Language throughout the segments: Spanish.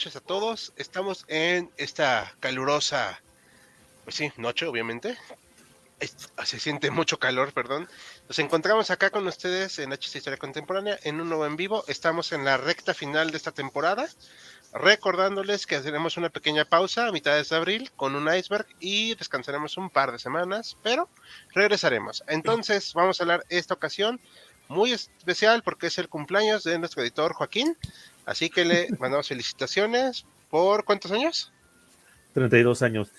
noches a todos. Estamos en esta calurosa, pues sí, noche, obviamente. Se siente mucho calor, perdón. Nos encontramos acá con ustedes en HC Historia Contemporánea en un nuevo en vivo. Estamos en la recta final de esta temporada. Recordándoles que haremos una pequeña pausa a mitades de abril con un iceberg y descansaremos un par de semanas, pero regresaremos. Entonces vamos a hablar esta ocasión muy especial porque es el cumpleaños de nuestro editor Joaquín, así que le mandamos felicitaciones. ¿Por cuántos años? 32 años.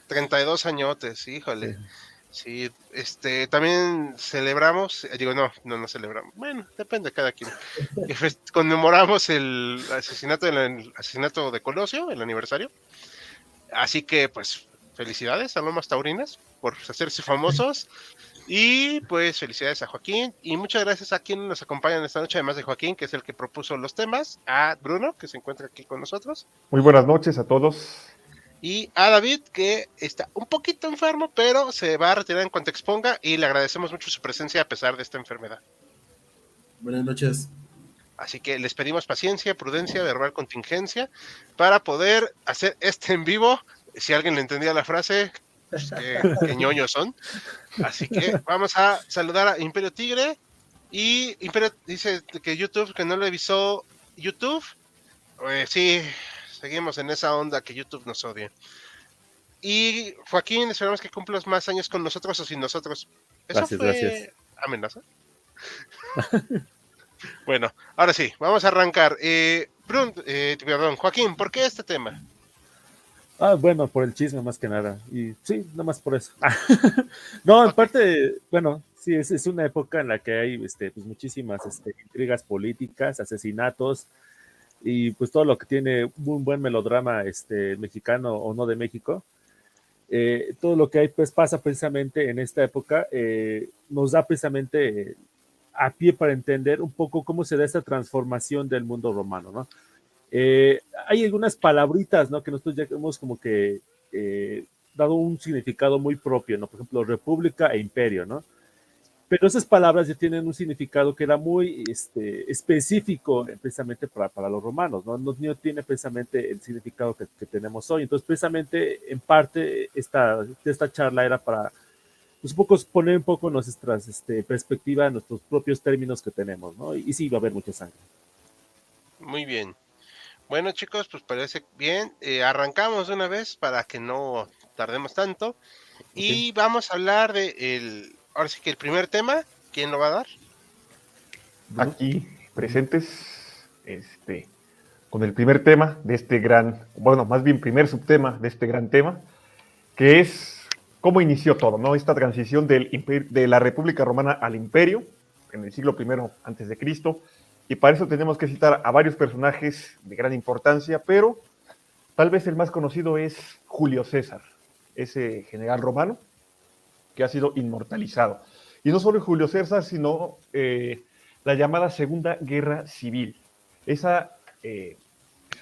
32 añotes, Sí. híjole. Sí, también celebramos, no celebramos, bueno, depende de cada quien. Conmemoramos el asesinato de Colosio, el aniversario. Así que, pues, felicidades a Lomas Taurinas por hacerse famosos. Y pues felicidades a Joaquín. Y muchas gracias a quienes nos acompañan esta noche, además de Joaquín, que es el que propuso los temas, a Bruno, que se encuentra aquí con nosotros. Muy buenas noches a todos. Y a David, que está un poquito enfermo, pero se va a retirar en cuanto exponga. Y le agradecemos mucho su presencia a pesar de esta enfermedad. Buenas noches. Así que les pedimos paciencia, prudencia, verbal contingencia para poder hacer este en vivo. Si alguien le entendía la frase, pues qué ñoños son. Así que vamos a saludar a Imperio Tigre. Y Imperio dice que YouTube, que no le avisó YouTube. Sí, seguimos en esa onda que YouTube nos odia. Y Joaquín, esperamos que cumplas más años con nosotros o sin nosotros. ¿Eso Gracias, fue gracias. amenaza? Bueno, ahora sí, vamos a arrancar. Perdón, Joaquín, ¿por qué este tema? Bueno, por el chisme más que nada. Y sí, nada más por eso. No, en parte, bueno, sí, es una época en la que hay pues muchísimas intrigas políticas, asesinatos y pues todo lo que tiene un buen melodrama mexicano o no de México. Todo lo que hay pues pasa precisamente en esta época, nos da precisamente a pie para entender un poco cómo se da esta transformación del mundo romano, ¿no? Hay algunas palabritas, ¿no? Que nosotros ya hemos como que dado un significado muy propio, ¿no? Por ejemplo, república e imperio, ¿no? Pero esas palabras ya tienen un significado que era muy específico precisamente para los romanos, ¿no? No tiene precisamente el significado que tenemos hoy. Entonces, precisamente, en parte, esta charla era para pues, un poco poner un poco nuestras perspectiva, nuestros propios términos que tenemos, ¿no? Y sí, va a haber mucha sangre. Muy bien. Bueno, chicos, pues parece bien. Arrancamos de una vez para que no tardemos tanto. Y vamos a hablar ahora sí que el primer tema. ¿Quién lo va a dar? Aquí presentes, con el primer tema de este más bien primer subtema de este gran tema, que es cómo inició todo, ¿no? Esta transición de la República Romana al Imperio en el siglo I antes de Cristo. Y para eso tenemos que citar a varios personajes de gran importancia, pero tal vez el más conocido es Julio César, ese general romano que ha sido inmortalizado. Y no solo Julio César, sino la llamada Segunda Guerra Civil. Esa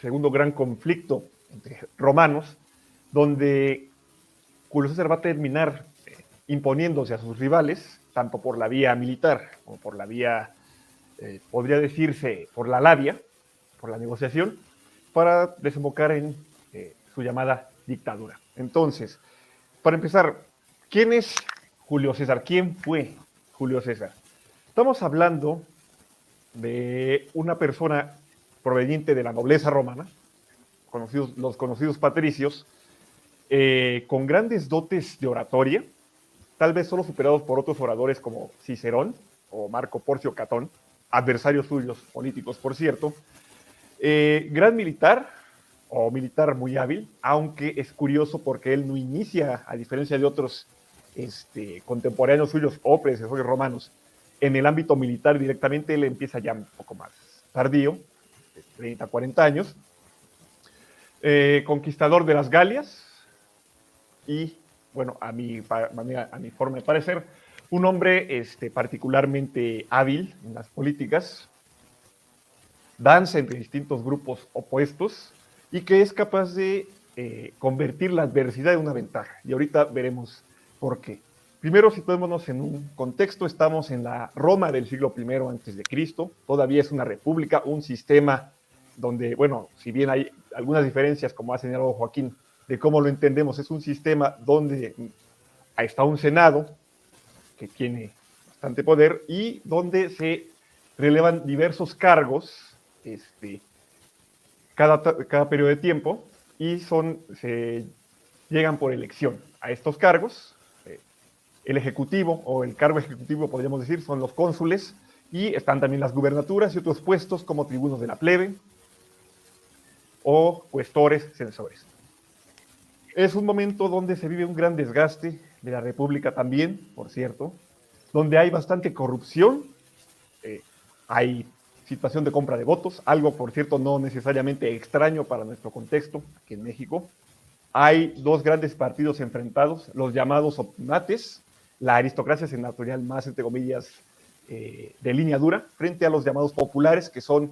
segundo gran conflicto entre romanos, donde Julio César va a terminar imponiéndose a sus rivales, tanto por la vía militar como por la vía, podría decirse, por la labia, por la negociación, para desembocar en su llamada dictadura. Entonces, para empezar, ¿quién es Julio César? ¿Quién fue Julio César? Estamos hablando de una persona proveniente de la nobleza romana, los conocidos patricios, con grandes dotes de oratoria, tal vez solo superados por otros oradores como Cicerón o Marco Porcio Catón, adversarios suyos políticos, por cierto. Gran militar, o militar muy hábil, aunque es curioso porque él no inicia, a diferencia de otros contemporáneos suyos o predecesores romanos, en el ámbito militar directamente. Él empieza ya un poco más tardío, 30, 40 años, conquistador de las Galias y, bueno, a mi forma de parecer, un hombre particularmente hábil en las políticas, danza entre distintos grupos opuestos y que es capaz de convertir la adversidad en una ventaja. Y ahorita veremos por qué. Primero, situémonos en un contexto. Estamos en la Roma del siglo I antes de Cristo. Todavía es una república, un sistema donde, bueno, si bien hay algunas diferencias, como ha señalado Joaquín, de cómo lo entendemos, es un sistema donde está un Senado que tiene bastante poder y donde se relevan diversos cargos cada periodo de tiempo y se llegan por elección a estos cargos. El ejecutivo o el cargo ejecutivo, podríamos decir, son los cónsules, y están también las gubernaturas y otros puestos como tribunos de la plebe o cuestores, censores. Es un momento donde se vive un gran desgaste de la República también, por cierto, donde hay bastante corrupción, hay situación de compra de votos, algo, por cierto, no necesariamente extraño para nuestro contexto aquí en México. Hay dos grandes partidos enfrentados, los llamados optimates, la aristocracia senatorial más, entre comillas, de línea dura, frente a los llamados populares, que son,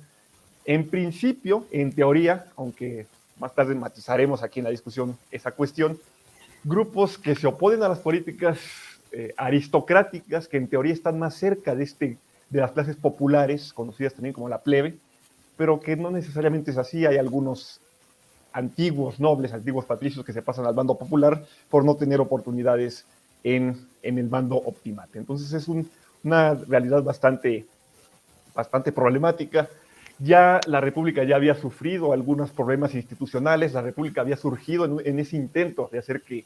en principio, en teoría, aunque más tarde matizaremos aquí en la discusión esa cuestión, grupos que se oponen a las políticas aristocráticas, que en teoría están más cerca de las clases populares, conocidas también como la plebe, pero que no necesariamente es así. Hay algunos antiguos nobles, antiguos patricios que se pasan al bando popular por no tener oportunidades en el bando optimate. Entonces es una realidad bastante problemática. Ya la República ya había sufrido algunos problemas institucionales, la República había surgido en ese intento de hacer que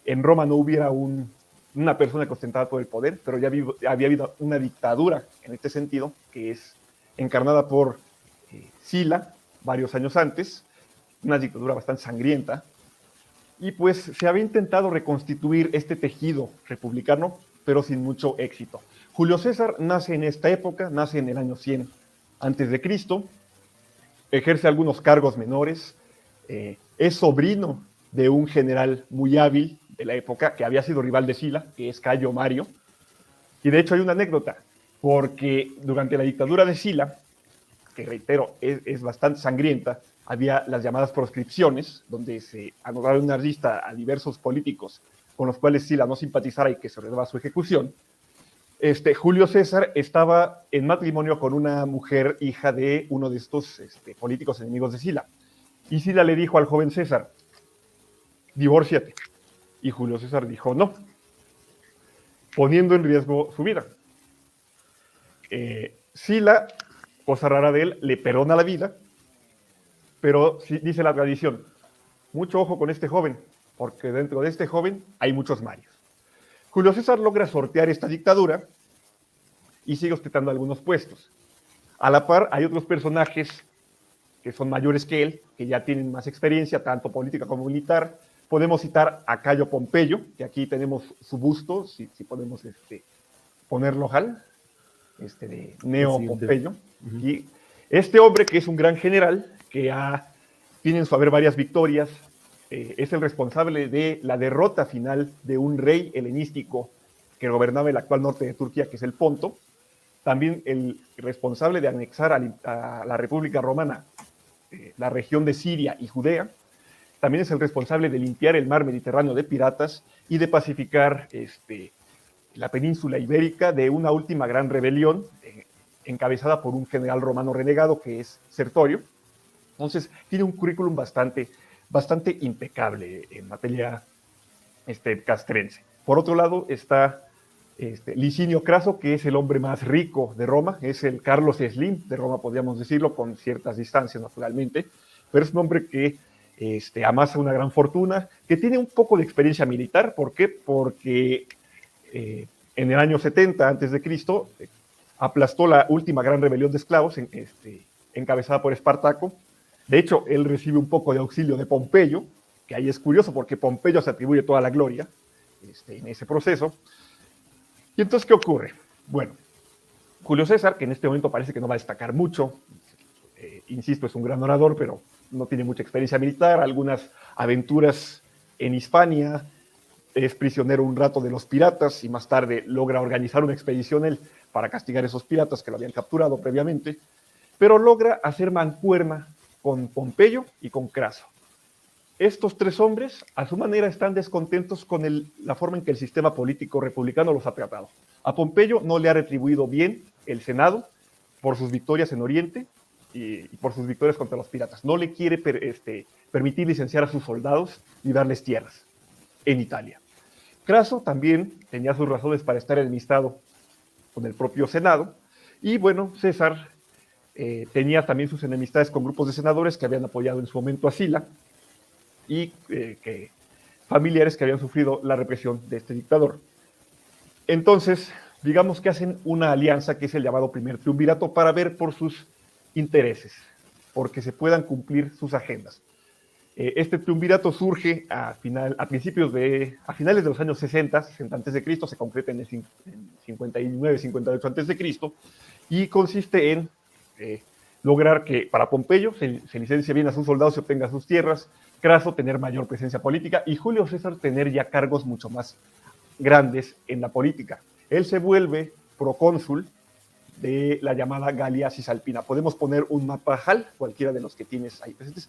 en Roma no hubiera una persona que ostentaba todo el poder, pero ya había habido una dictadura en este sentido, que es encarnada por Sila varios años antes, una dictadura bastante sangrienta, y pues se había intentado reconstituir este tejido republicano, pero sin mucho éxito. Julio César nace en esta época, nace en el año 100 antes de Cristo, ejerce algunos cargos menores, es sobrino de un general muy hábil de la época, que había sido rival de Sila, que es Cayo Mario, y de hecho hay una anécdota, porque durante la dictadura de Sila, que reitero, es bastante sangrienta, había las llamadas proscripciones, donde se anotaba una lista a diversos políticos con los cuales Sila no simpatizara y que se ordenaba su ejecución. Julio César estaba en matrimonio con una mujer hija de uno de estos políticos enemigos de Sila. Y Sila le dijo al joven César, divórciate. Y Julio César dijo no, poniendo en riesgo su vida. Sila, cosa rara de él, le perdona la vida, pero sí, dice la tradición, mucho ojo con este joven, porque dentro de este joven hay muchos Marios. Julio César logra sortear esta dictadura y sigue ostentando algunos puestos. A la par, hay otros personajes que son mayores que él, que ya tienen más experiencia, tanto política como militar. Podemos citar a Cayo Pompeyo, que aquí tenemos su busto, si podemos ponerlo, de Neo Pompeyo. Y este hombre, que es un gran general, que tiene en su haber varias victorias, es el responsable de la derrota final de un rey helenístico que gobernaba el actual norte de Turquía, que es el Ponto. También el responsable de anexar a la República Romana la región de Siria y Judea. También es el responsable de limpiar el mar Mediterráneo de piratas y de pacificar la península ibérica de una última gran rebelión encabezada por un general romano renegado que es Sertorio. Entonces, tiene un currículum bastante impecable en materia castrense. Por otro lado, está Licinio Craso, que es el hombre más rico de Roma, es el Carlos Slim de Roma, podríamos decirlo, con ciertas distancias, naturalmente, pero es un hombre que amasa una gran fortuna, que tiene un poco de experiencia militar. ¿Por qué? Porque en el año 70 a.C., aplastó la última gran rebelión de esclavos, encabezada por Espartaco. De hecho, él recibe un poco de auxilio de Pompeyo, que ahí es curioso porque Pompeyo se atribuye toda la gloria en ese proceso. ¿Y entonces qué ocurre? Bueno, Julio César, que en este momento parece que no va a destacar mucho, insisto, es un gran orador, pero no tiene mucha experiencia militar, algunas aventuras en Hispania, es prisionero un rato de los piratas y más tarde logra organizar una expedición él para castigar a esos piratas que lo habían capturado previamente, pero logra hacer mancuerna con Pompeyo y con Craso. Estos tres hombres, a su manera, están descontentos con la forma en que el sistema político republicano los ha tratado. A Pompeyo no le ha retribuido bien el Senado por sus victorias en Oriente, y por sus victorias contra los piratas. No le quiere permitir licenciar a sus soldados y darles tierras en Italia. Craso también tenía sus razones para estar enemistado con el propio Senado, y bueno, César tenía también sus enemistades con grupos de senadores que habían apoyado en su momento a Sila y familiares que habían sufrido la represión de este dictador. Entonces, digamos que hacen una alianza que es el llamado primer triunvirato para ver por sus intereses, porque se puedan cumplir sus agendas. Este triunvirato surge a finales de los años 60 a.C., se concreta en 59, 58 a.C., y consiste en lograr que para Pompeyo se licencie bien a sus soldados, se obtenga sus tierras, Craso tener mayor presencia política y Julio César tener ya cargos mucho más grandes en la política. Él se vuelve procónsul de la llamada Galia Cisalpina. Podemos poner un mapa HAL, cualquiera de los que tienes ahí presentes.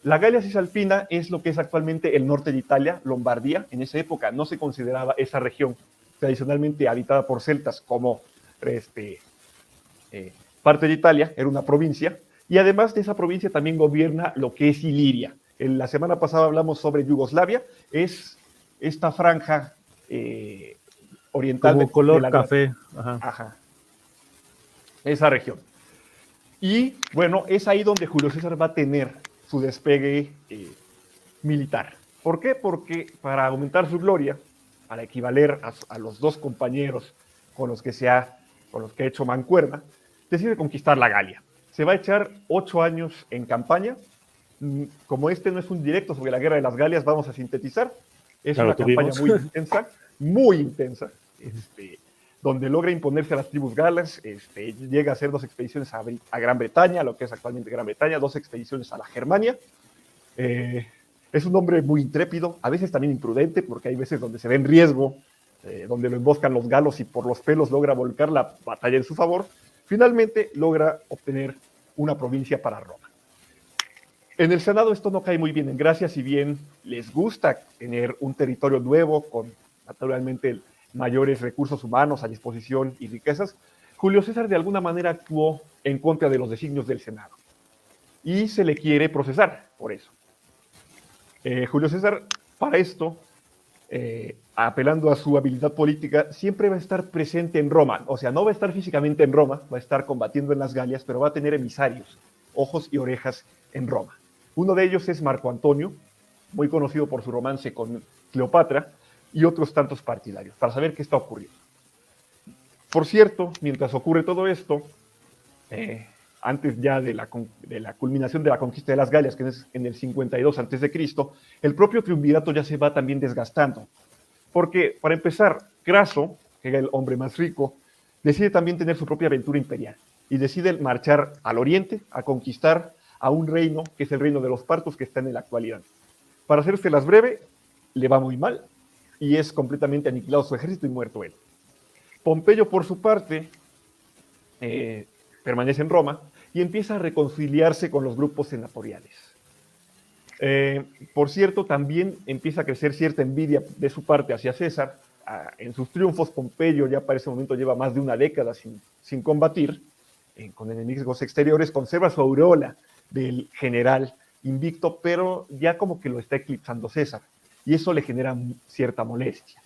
La Galia Cisalpina es lo que es actualmente el norte de Italia, Lombardía. En esa época no se consideraba esa región tradicionalmente habitada por celtas como parte de Italia, era una provincia, y además de esa provincia también gobierna lo que es Iliria. La semana pasada hablamos sobre Yugoslavia, es esta franja oriental como color de la café. Ajá. Esa región. Y bueno, es ahí donde Julio César va a tener su despegue militar. ¿Por qué? Porque para aumentar su gloria, para equivaler a los dos compañeros con los que ha hecho mancuerna, decide conquistar la Galia. Se va a echar 8 años en campaña. Como este no es un directo sobre la guerra de las Galias, vamos a sintetizar. Es una campaña muy intensa, donde logra imponerse a las tribus galas, llega a hacer 2 expediciones a Gran Bretaña, lo que es actualmente Gran Bretaña, 2 expediciones a la Germania. Es un hombre muy intrépido, a veces también imprudente, porque hay veces donde se ve en riesgo, donde lo emboscan los galos y por los pelos logra volcar la batalla en su favor. Finalmente logra obtener una provincia para Roma. En el Senado esto no cae muy bien en gracia, si bien les gusta tener un territorio nuevo con naturalmente mayores recursos humanos a disposición y riquezas. Julio César de alguna manera actuó en contra de los designios del Senado y se le quiere procesar por eso. Julio César, para esto, apelando a su habilidad política, siempre va a estar presente en Roma. O sea, no va a estar físicamente en Roma, va a estar combatiendo en las Galias, pero va a tener emisarios, ojos y orejas en Roma. Uno de ellos es Marco Antonio, muy conocido por su romance con Cleopatra, y otros tantos partidarios, para saber qué está ocurriendo. Por cierto, mientras ocurre todo esto, antes ya de la culminación de la conquista de las Galias, que es en el 52 a.C., el propio triunvirato ya se va también desgastando. Porque, para empezar, Craso, que era el hombre más rico, decide también tener su propia aventura imperial y decide marchar al oriente a conquistar a un reino, que es el reino de los partos, que está en la actualidad. Para hacérselas breve, le va muy mal y es completamente aniquilado su ejército y muerto él. Pompeyo, por su parte, permanece en Roma y empieza a reconciliarse con los grupos senatoriales. Por cierto, también empieza a crecer cierta envidia de su parte hacia César. En sus triunfos, Pompeyo ya para ese momento lleva más de una década sin combatir con enemigos exteriores, conserva su aureola del general invicto, pero ya como que lo está eclipsando César, y eso le genera cierta molestia.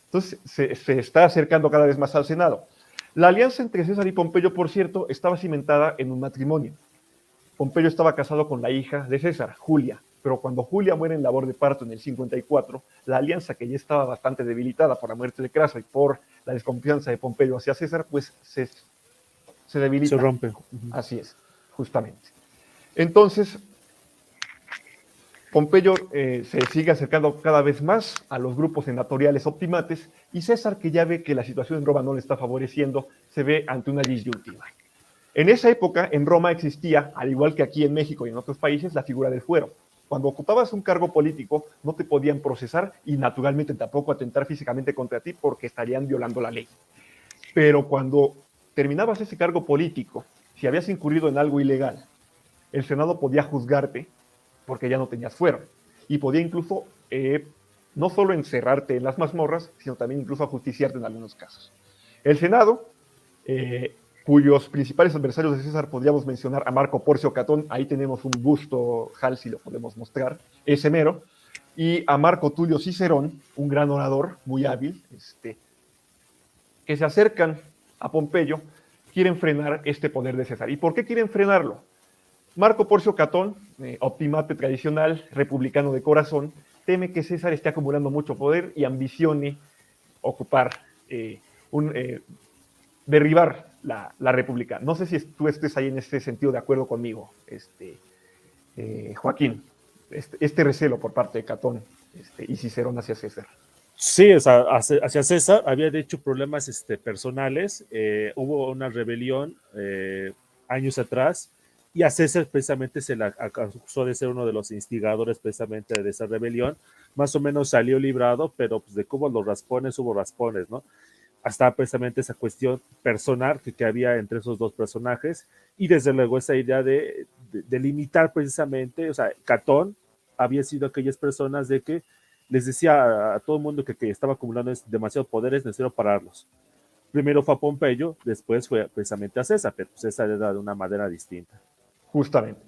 Entonces se está acercando cada vez más al Senado. La alianza entre César y Pompeyo, por cierto, estaba cimentada en un matrimonio. Pompeyo estaba casado con la hija de César, Julia, pero cuando Julia muere en labor de parto en el 54, la alianza, que ya estaba bastante debilitada por la muerte de Craso y por la desconfianza de Pompeyo hacia César, pues se debilita. Se rompe. Así es, justamente. Entonces, Pompeyo se sigue acercando cada vez más a los grupos senatoriales optimates, y César, que ya ve que la situación en Roma no le está favoreciendo, se ve ante una disyuntiva. En esa época, en Roma existía, al igual que aquí en México y en otros países, la figura del fuero. Cuando ocupabas un cargo político, no te podían procesar y naturalmente tampoco atentar físicamente contra ti porque estarían violando la ley. Pero cuando terminabas ese cargo político, si habías incurrido en algo ilegal, el Senado podía juzgarte porque ya no tenías fuero, y podía incluso no solo encerrarte en las mazmorras, sino también incluso ajusticiarte en algunos casos. El Senado cuyos principales adversarios de César podríamos mencionar a Marco Porcio Catón, ahí tenemos un busto, Hal, si lo podemos mostrar, ese mero, y a Marco Tulio Cicerón, un gran orador, muy hábil, que se acercan a Pompeyo, quieren frenar este poder de César. ¿Y por qué quieren frenarlo? Marco Porcio Catón, optimate tradicional, republicano de corazón, teme que César esté acumulando mucho poder y ambicione ocupar, derribar la república. No sé si tú estés ahí en este sentido de acuerdo conmigo, Joaquín, este recelo por parte de Catón y Cicerón hacia César. Sí, o sea, hacia César había de hecho problemas personales. Hubo una rebelión años atrás y a César precisamente se le acusó de ser uno de los instigadores precisamente de esa rebelión. Más o menos salió librado, pero pues de que hubo los raspones, hubo raspones, ¿no? Hasta precisamente esa cuestión personal que había entre esos dos personajes y desde luego esa idea de limitar precisamente, o sea, Catón había sido aquellas personas de que les decía a todo el mundo que estaba acumulando demasiados poderes, necesario pararlos. Primero fue a Pompeyo, después fue precisamente a César, pero César era de una manera distinta. Justamente.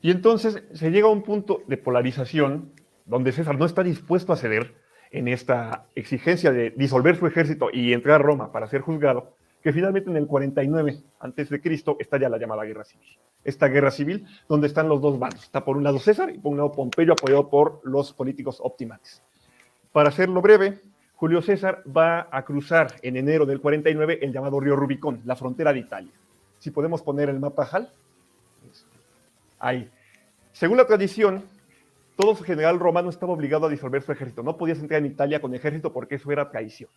Y entonces se llega a un punto de polarización donde César no está dispuesto a ceder en esta exigencia de disolver su ejército y entrar a Roma para ser juzgado, que finalmente en el 49 a.C. estalla la llamada Guerra Civil. Esta guerra civil donde están los dos bandos. Está por un lado César y por un lado Pompeyo, apoyado por los políticos optimates. Para hacerlo breve, Julio César va a cruzar en enero del 49 el llamado río Rubicón, la frontera de Italia. Si podemos poner el mapa, Hal. Ahí. Según la tradición, todo general romano estaba obligado a disolver su ejército. No podías entrar en Italia con ejército porque eso era traición.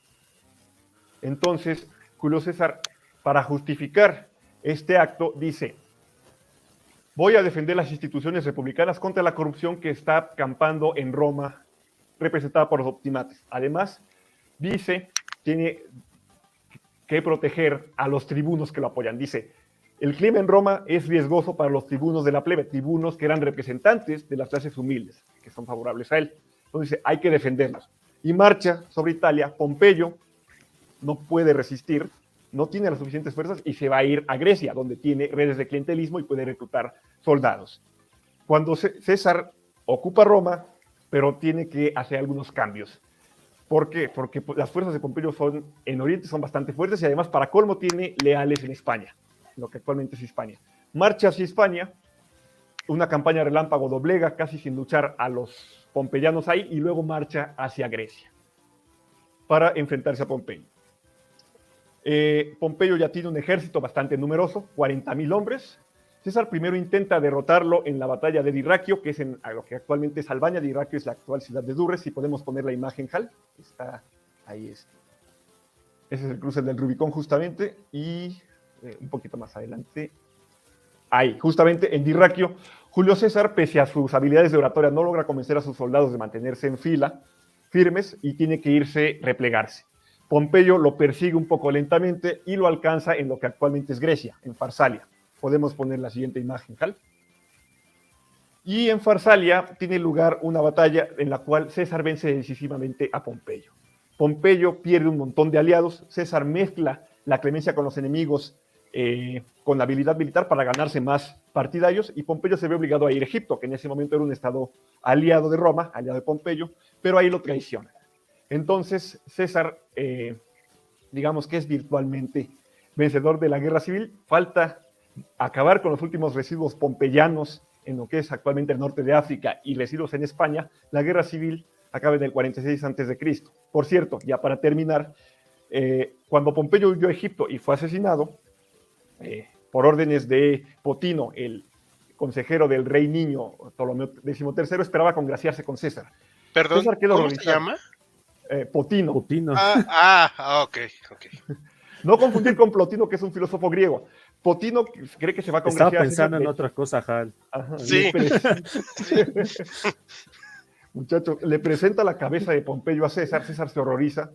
Entonces, Julio César, para justificar este acto, dice: voy a defender las instituciones republicanas contra la corrupción que está campando en Roma, representada por los optimates. Además, dice, tiene que proteger a los tribunos que lo apoyan. Dice: el clima en Roma es riesgoso para los tribunos de la plebe, tribunos que eran representantes de las clases humildes, que son favorables a él. Entonces dice, hay que defenderlos. Y marcha sobre Italia. Pompeyo no puede resistir, no tiene las suficientes fuerzas y se va a ir a Grecia, donde tiene redes de clientelismo y puede reclutar soldados. Cuando César ocupa Roma, pero tiene que hacer algunos cambios. ¿Por qué? Porque las fuerzas de Pompeyo en Oriente son bastante fuertes y además, para colmo, tiene leales en España, lo que actualmente es Hispania. Marcha hacia España, una campaña relámpago doblega casi sin luchar a los pompeyanos ahí y luego marcha hacia Grecia para enfrentarse a Pompeyo. Pompeyo ya tiene un ejército bastante numeroso, 40,000 hombres. César primero intenta derrotarlo en la batalla de Dirraquio, que es en lo que actualmente es Albania. Dirraquio es la actual ciudad de Durres. Si podemos poner la imagen, Hal, está ahí. Ese es el cruce del Rubicón justamente, y un poquito más adelante, ahí, justamente en Dirraquio, Julio César, pese a sus habilidades de oratoria, no logra convencer a sus soldados de mantenerse en fila, firmes, y tiene que replegarse. Pompeyo lo persigue un poco lentamente y lo alcanza en lo que actualmente es Grecia, en Farsalia. Podemos poner la siguiente imagen, Hal. Y en Farsalia tiene lugar una batalla en la cual César vence decisivamente a Pompeyo. Pompeyo pierde un montón de aliados. César mezcla la clemencia con los enemigos con la habilidad militar para ganarse más partidarios, y Pompeyo se ve obligado a ir a Egipto, que en ese momento era un estado aliado de Roma, aliado de Pompeyo, pero ahí lo traiciona. Entonces César, digamos que es virtualmente vencedor de la guerra civil. Falta acabar con los últimos residuos pompeyanos en lo que es actualmente el norte de África y residuos en España. La guerra civil acaba en el 46 a.C. Por cierto, ya para terminar, cuando Pompeyo huyó a Egipto y fue asesinado por órdenes de Potino, el consejero del rey niño Ptolomeo XIII, esperaba congraciarse con César. Perdón, César quedó ¿cómo horrorizado. se llama? Potino. Potino. Ok. No confundir con Plotino, que es un filósofo griego. Potino cree que se va a congraciar. Estaba pensando en otra cosa, Hal. Ajá, Sí. Muchacho, le presenta la cabeza de Pompeyo a César. César se horroriza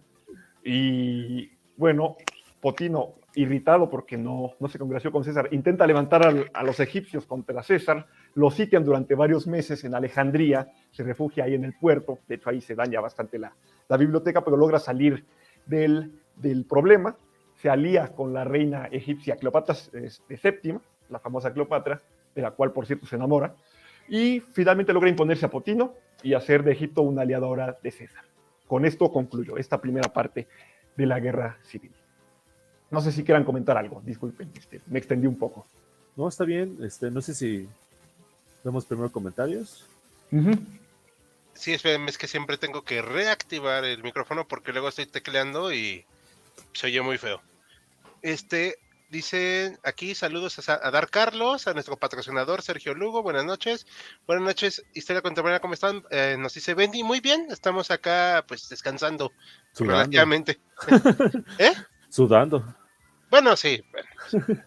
y, bueno, Potino, irritado porque no se congració con César, intenta levantar a los egipcios contra César. Lo sitian durante varios meses en Alejandría, se refugia ahí en el puerto. De hecho, ahí se daña bastante la biblioteca, pero logra salir del problema. se alía con la reina egipcia Cleopatra VII, la famosa Cleopatra, de la cual, por cierto, se enamora, y finalmente logra imponerse a Potino y hacer de Egipto una aliadora de César. Con esto concluyo esta primera parte de la guerra civil. No sé si quieran comentar algo, disculpen, me extendí un poco. No, está bien. No sé si vemos primero comentarios. Sí, espérenme, es que siempre tengo que reactivar el micrófono porque luego estoy tecleando y se oye muy feo. Dicen aquí saludos a Dar Carlos, a nuestro patrocinador Sergio Lugo, buenas noches. Buenas noches, Historia Contemporánea, ¿cómo están? Nos dice Bendy, muy bien, estamos acá pues descansando Sudando. relativamente. Sudando. Bueno, sí,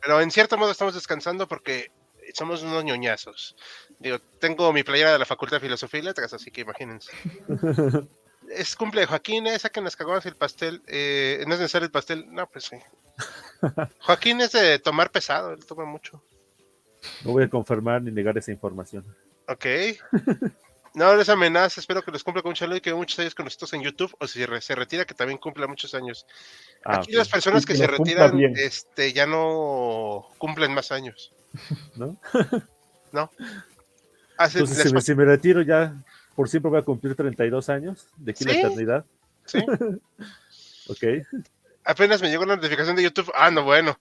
pero en cierto modo estamos descansando porque somos unos ñoñazos. Digo, tengo mi playera de la Facultad de Filosofía y Letras, así que imagínense. Es cumple de Joaquín, saquen las caguamas y el pastel. No es necesario el pastel, no, pues sí. Joaquín es de tomar pesado, él toma mucho. No voy a confirmar ni negar esa información. Ok. No les amenaza, espero que los cumpla con mucha luz y que muchos años con nosotros en YouTube, o si se retira, que también cumpla muchos años. Aquí las personas que se retiran, ya no cumplen más años. ¿No? ¿No? Entonces, si me retiro ya, por siempre voy a cumplir 32 años, de aquí a la eternidad. Sí. Ok. Apenas me llegó la notificación de YouTube. Ah, no, bueno.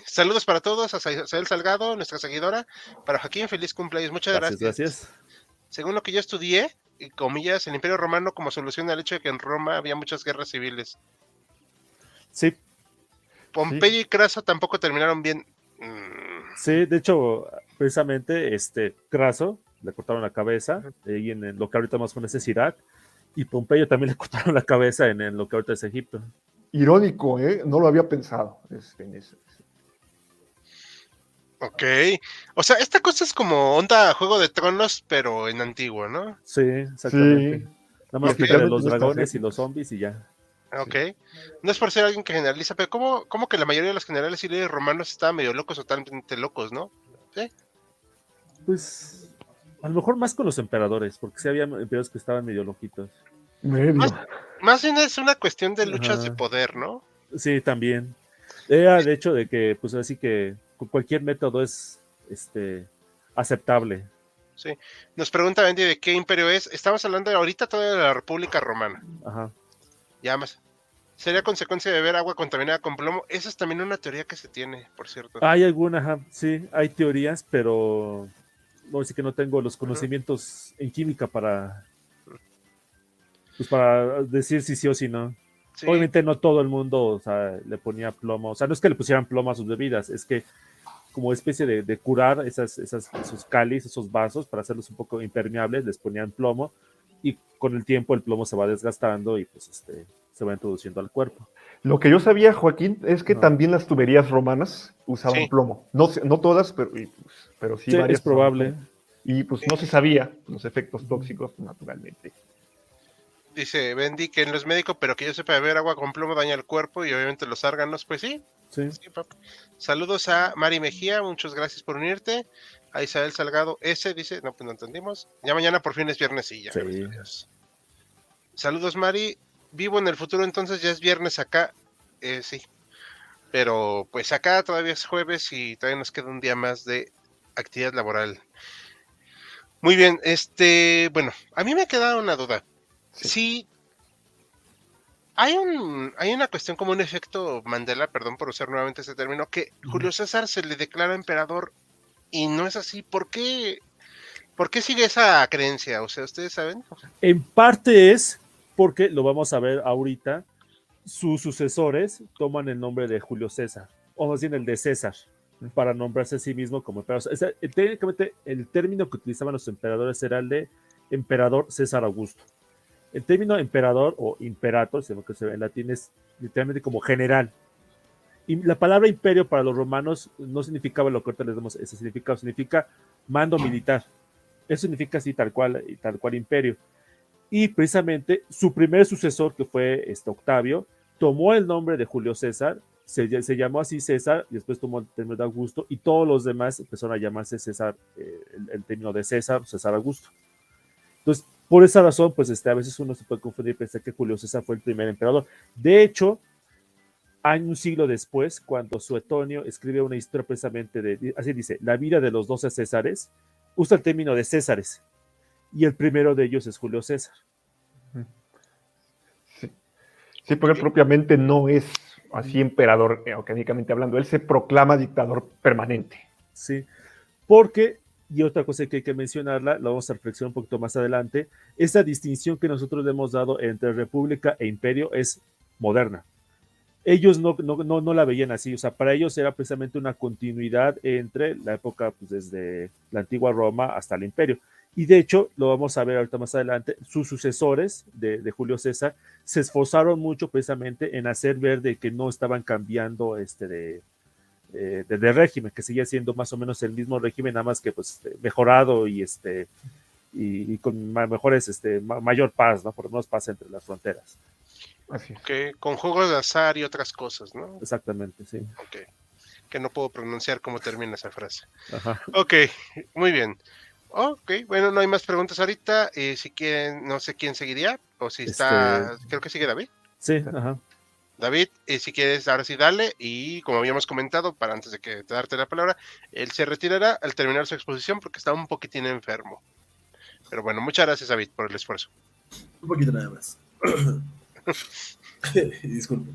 Saludos para todos, a Sael Salgado, nuestra seguidora. Para Joaquín, feliz cumpleaños. Muchas gracias. Gracias. Según lo que yo estudié, y comillas, el Imperio Romano como solución al hecho de que en Roma había muchas guerras civiles. Sí. Pompeyo y Craso tampoco terminaron bien. Sí, de hecho, precisamente, Craso le cortaron la cabeza, y en lo que ahorita más con ese es Irak, y Pompeyo también le cortaron la cabeza en lo que ahorita es Egipto. Irónico, no lo había pensado. Ok. O sea, esta cosa es como onda Juego de Tronos, pero en antiguo, ¿no? Sí, exactamente. Sí. Nada más quitarle los dragones y los zombies y ya. Ok. No es por ser alguien que generaliza, pero ¿cómo que la mayoría de los generales y líderes romanos estaban medio locos o totalmente locos, no? ¿Sí? Pues a lo mejor más con los emperadores, porque sí había emperadores que estaban medio loquitos. Más bien es una cuestión de luchas de poder, ¿no? Sí, también. Era de hecho de que, pues así que cualquier método es aceptable. Sí. Nos pregunta Bendy de qué imperio es. Estamos hablando ahorita todavía de la República Romana. Ajá. Ya más. Sería consecuencia de beber agua contaminada con plomo. Esa es también una teoría que se tiene, por cierto. Hay alguna, sí, hay teorías, pero no, sí que no tengo los conocimientos en química para decir si sí o si no. Sí. Obviamente no todo el mundo, o sea, le ponía plomo. O sea, no es que le pusieran plomo a sus bebidas, es que como especie de curar esos cáliz, esos vasos, para hacerlos un poco impermeables, les ponían plomo, y con el tiempo el plomo se va desgastando y pues se va introduciendo al cuerpo. Lo que yo sabía, Joaquín, es que también las tuberías romanas usaban plomo. No todas, pero sí varias. Es probable. Y pues no se sabía los efectos tóxicos, naturalmente. Dice Bendy que no es médico, pero que yo sepa, beber agua con plomo daña el cuerpo y obviamente los órganos, pues sí. Sí, saludos a Mari Mejía, muchas gracias por unirte. A Isabel Salgado dice, no, pues no entendimos. Ya mañana por fin es viernes y ya. Sí. Saludos, Mari. Vivo en el futuro, entonces ya es viernes acá. Sí. Pero pues acá todavía es jueves y todavía nos queda un día más de actividad laboral. Muy bien, bueno, a mí me ha quedado una duda. Sí. Hay una cuestión como un efecto Mandela, perdón por usar nuevamente ese término, que Julio César se le declara emperador y no es así. ¿Por qué sigue esa creencia? O sea, ¿ustedes saben? En parte es porque, lo vamos a ver ahorita, sus sucesores toman el nombre de Julio César, o más bien el de César, para nombrarse a sí mismo como emperador. O sea, técnicamente el término que utilizaban los emperadores era el de emperador César Augusto. El término emperador o imperator, según que se ve en latín, es literalmente como general. Y la palabra imperio para los romanos no significaba lo que ahorita les damos ese significado, significa mando militar. Eso significa así tal cual imperio. Y precisamente su primer sucesor, que fue Octavio, tomó el nombre de Julio César, se llamó así César, y después tomó el término de Augusto, y todos los demás empezaron a llamarse César, el término de César Augusto. Entonces, por esa razón, pues a veces uno se puede confundir y pensar que Julio César fue el primer emperador. De hecho, un siglo después, cuando Suetonio escribe una historia precisamente así dice, la vida de los 12 Césares, usa el término de Césares, y el primero de ellos es Julio César. Sí, sí, porque él propiamente no es así emperador, académicamente hablando, él se proclama dictador permanente. Sí, porque, y otra cosa que hay que mencionarla, la vamos a reflexionar un poquito más adelante, esa distinción que nosotros le hemos dado entre república e imperio es moderna. Ellos no la veían así, o sea, para ellos era precisamente una continuidad entre la época, pues desde la antigua Roma hasta el imperio. Y de hecho, lo vamos a ver ahorita más adelante, sus sucesores de Julio César se esforzaron mucho precisamente en hacer ver de que no estaban cambiando de régimen, que seguía siendo más o menos el mismo régimen, nada más que pues mejorado y con mejores, mayor paz, ¿no? Por lo menos paz entre las fronteras. Así es. Okay, con juegos de azar y otras cosas, ¿no? Exactamente, sí. Ok, que no puedo pronunciar cómo termina esa frase. Ajá. Ok, muy bien. Ok, bueno, no hay más preguntas ahorita. Si quieren, no sé quién seguiría, o si está, creo que sigue David. Sí, ajá. David, si quieres, ahora sí dale, y como habíamos comentado, para antes de que te darte la palabra, él se retirará al terminar su exposición porque está un poquitín enfermo. Pero bueno, muchas gracias, David, por el esfuerzo. Un poquito nada más. Disculpe.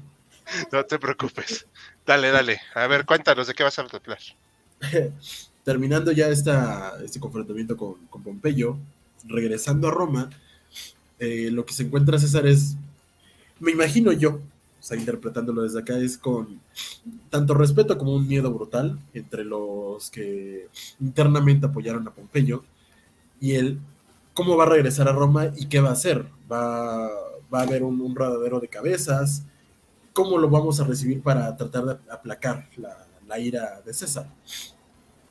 No te preocupes. Dale. A ver, cuéntanos de qué vas a hablar. Terminando ya este confrontamiento con Pompeyo, regresando a Roma, lo que se encuentra César es, me imagino yo, o sea, interpretándolo desde acá, es con tanto respeto como un miedo brutal entre los que internamente apoyaron a Pompeyo y él, cómo va a regresar a Roma y qué va a hacer. Va a haber un rodadero de cabezas, cómo lo vamos a recibir para tratar de aplacar la ira de César.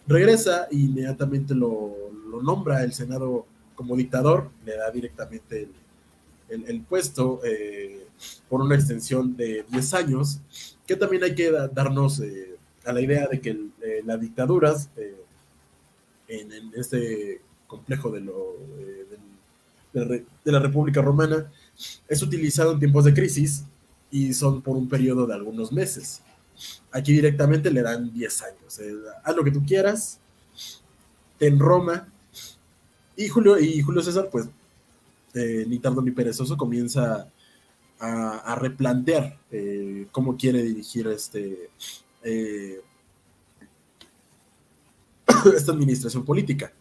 Regresa e inmediatamente lo nombra el Senado como dictador, le da directamente el puesto por una extensión de 10 años, que también hay que darnos a la idea de que las dictaduras en este complejo de la República Romana es utilizado en tiempos de crisis y son por un periodo de algunos meses. Aquí directamente le dan 10 años. Haz lo que tú quieras, en Roma. Y Julio César, pues, ni tardo ni perezoso, comienza a replantear cómo quiere dirigir esta administración política.